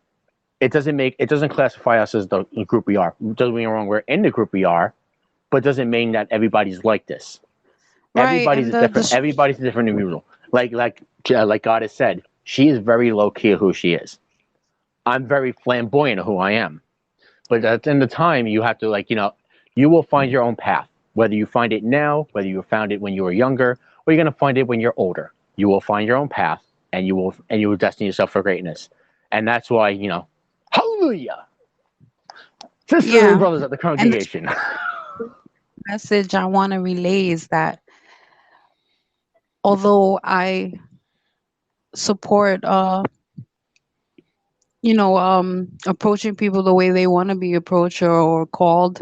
It doesn't classify us as the group we are. Doesn't get me wrong, we're in the group we are, but doesn't mean that everybody's like this. Right, Everybody's and a different. Everybody's a different individual. Like God has said, she is very low key of who she is. I'm very flamboyant of who I am. But at the end of the time, you have to you will find your own path. Whether you find it now, whether you found it when you were younger, or you're gonna find it when you're older. You will find your own path, and you will destine yourself for greatness. And that's why hallelujah, sisters and brothers at the congregation. Message I want to relay is that although I support approaching people the way they want to be approached or called,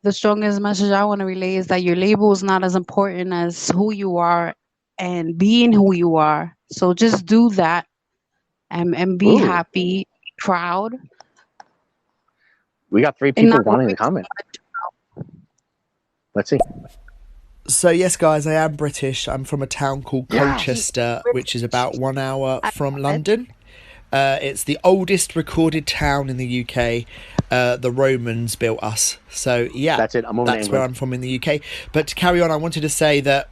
the strongest message I want to relay is that your label is not as important as who you are and being who you are. So just do that and be happy, proud. We got 3 people wanting to comment. Let's see. So yes, guys, I am British. I'm from a town called Colchester, which is about 1 hour from London. It's the oldest recorded town in the UK. The Romans built us. So yeah, that's it. That's where I'm from in the UK. But to carry on, I wanted to say that,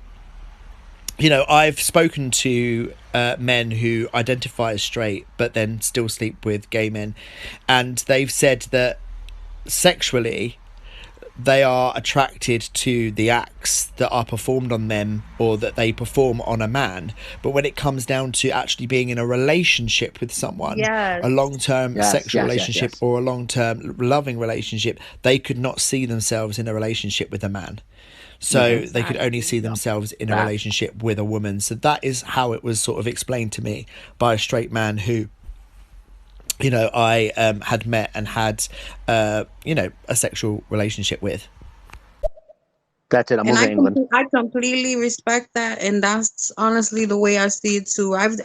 I've spoken to men who identify as straight, but then still sleep with gay men. And they've said that sexually, they are attracted to the acts that are performed on them or that they perform on a man. But when it comes down to actually being in a relationship with someone, a long-term sexual relationship or a long-term loving relationship, they could not see themselves in a relationship with a man. So they could only see themselves in a relationship with a woman. So that is how it was sort of explained to me by a straight man who, I had met and had, a sexual relationship with. That's it. I'm moving to England. I completely respect that, and that's honestly the way I see it too. I've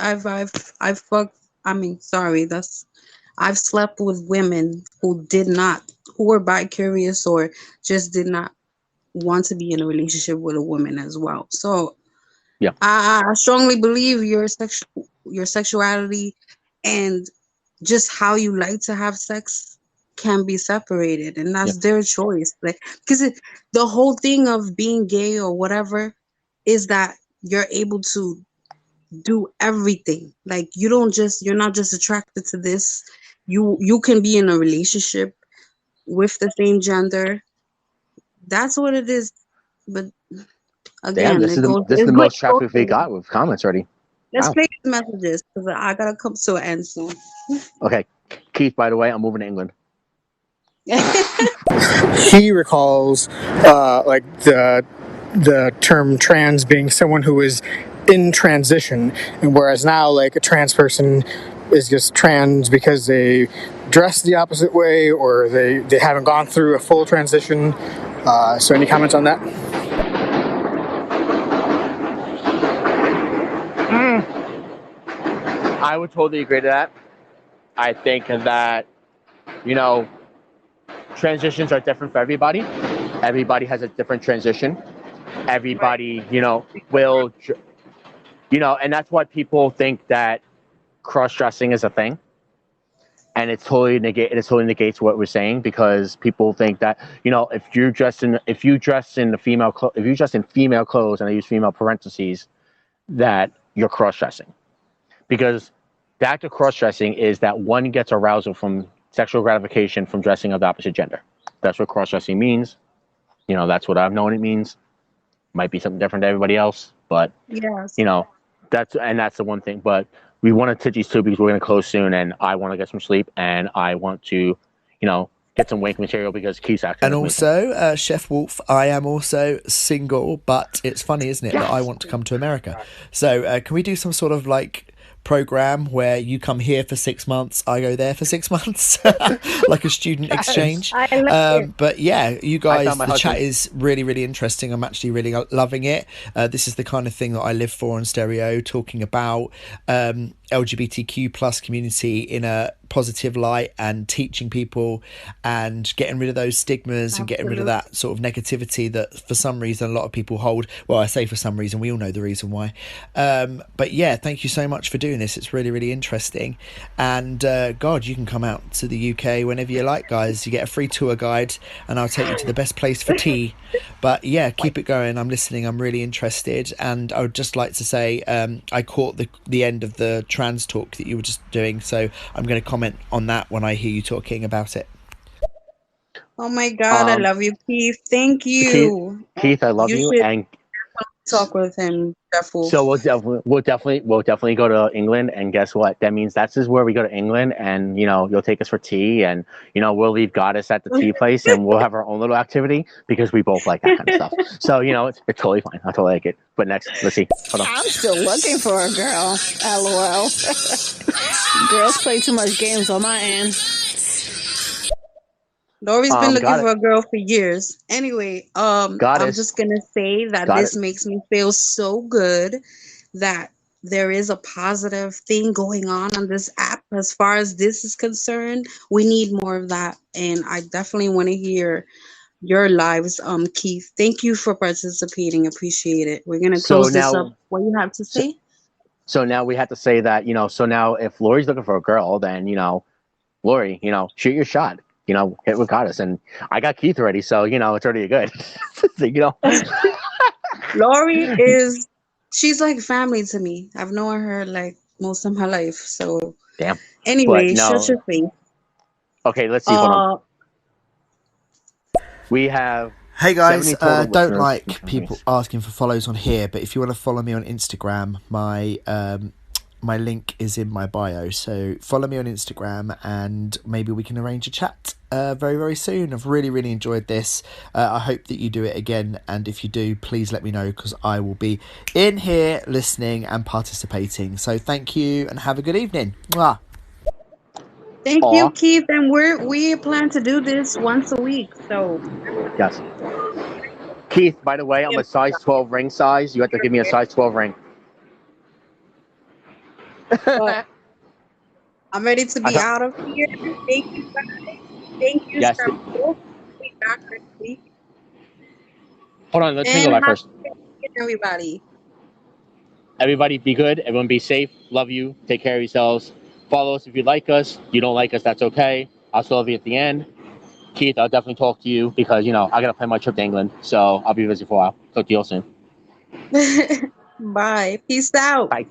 slept with women who were bi-curious or just did not want to be in a relationship with a woman as well. So yeah, I strongly believe your sexuality and just how you like to have sex can be separated, and that's their choice. Like, because the whole thing of being gay or whatever is that you're able to do everything. Like, you're not just attracted to this. You can be in a relationship with the same gender. That's what it is. But again, this is the most traffic we got with comments already. Let's play the messages because I gotta come to an end soon. Okay, Keith. By the way, I'm moving to England. He recalls the term trans being someone who is in transition, and whereas now like a trans person is just trans because they dress the opposite way or they haven't gone through a full transition. So any comments on that? I would totally agree to that. I think that, transitions are different for everybody. Everybody has a different transition. Everybody, will, and that's why people think that cross-dressing is a thing. And it totally negates what we're saying, because people think that, if you dress in female clothes, and I use female parentheses, that you're cross-dressing. Because the act of cross-dressing is that one gets arousal from sexual gratification from dressing of the opposite gender. That's what cross-dressing means. That's what I've known it means. Might be something different to everybody else, but that's the one thing. But we want to titties too, because we're going to close soon, and I want to get some sleep, and I want to, get some wank material because Keith's actually. And also, Chef Wolf, I am also single, but it's funny, isn't it, that I want to come to America. So can we do some sort of program where you come here for 6 months, I go there for 6 months, like a student exchange? But yeah, you guys, the chat is really, really interesting. I'm actually really loving it. This is the kind of thing that I live for on Stereo, talking about LGBTQ plus community in a positive light and teaching people and getting rid of those stigmas and getting rid of that sort of negativity that for some reason a lot of people hold. Well, I say for some reason, we all know the reason why. But yeah, thank you so much for doing this. It's really, really interesting. And God, you can come out to the UK whenever you like, guys. You get a free tour guide and I'll take you to the best place for tea. But yeah, keep it going. I'm listening. I'm really interested. And I would just like to say I caught the end of the trans talk that you were just doing. So I'm going to comment on that when I hear you talking about it. Oh my God, I love you, Keith. Thank you. Keith, I love you. And talk with him. So we'll definitely go to England, and guess what? That means that's just where we go to England, and you'll take us for tea, and we'll leave Goddess at the tea place, and we'll have our own little activity because we both like that kind of stuff. So it's totally fine. I totally like it. But next, let's see. Hold on. I'm still looking for a girl. LOL. Girls play too much games on my end. Lori's been looking for a girl for years. Anyway, I'm just gonna say that this makes me feel so good that there is a positive thing going on this app as far as this is concerned. We need more of that, and I definitely want to hear your lives, Keith. Thank you for participating. Appreciate it. We're gonna close this up. What do you have to say? So now we have to say that so now if Lori's looking for a girl, then Lori, shoot your shot. Hit with Goddess, and I got Keith already, so it's already good. So, Lori she's like family to me. I've known her like most of my life. So damn. Anyway, shut your face. Okay, let's see. Hold on. We have. Hey guys, don't like people asking for follows on here, but if you want to follow me on Instagram, my link is in my bio, so follow me on Instagram and maybe we can arrange a chat very, very soon. I've really, really enjoyed this. I hope that you do it again, and if you do, please let me know because I will be in here listening and participating. So thank you and have a good evening. Mwah. Thank you, Keith, and we plan to do this once a week. So yes. Keith, by the way, I'm a size 12 ring size. You have to give me a size 12 ring. But I'm ready to be out of here. Thank you, guys. Thank you, yes. We'll be back next week. Hold on, let's go back first. Everybody. Everybody be good. Everyone be safe. Love you. Take care of yourselves. Follow us if you like us. You don't like us, that's okay. I'll still love you at the end. Keith, I'll definitely talk to you because, I got to plan my trip to England. So I'll be busy for a while. Talk to you all soon. Bye. Peace out. Bye.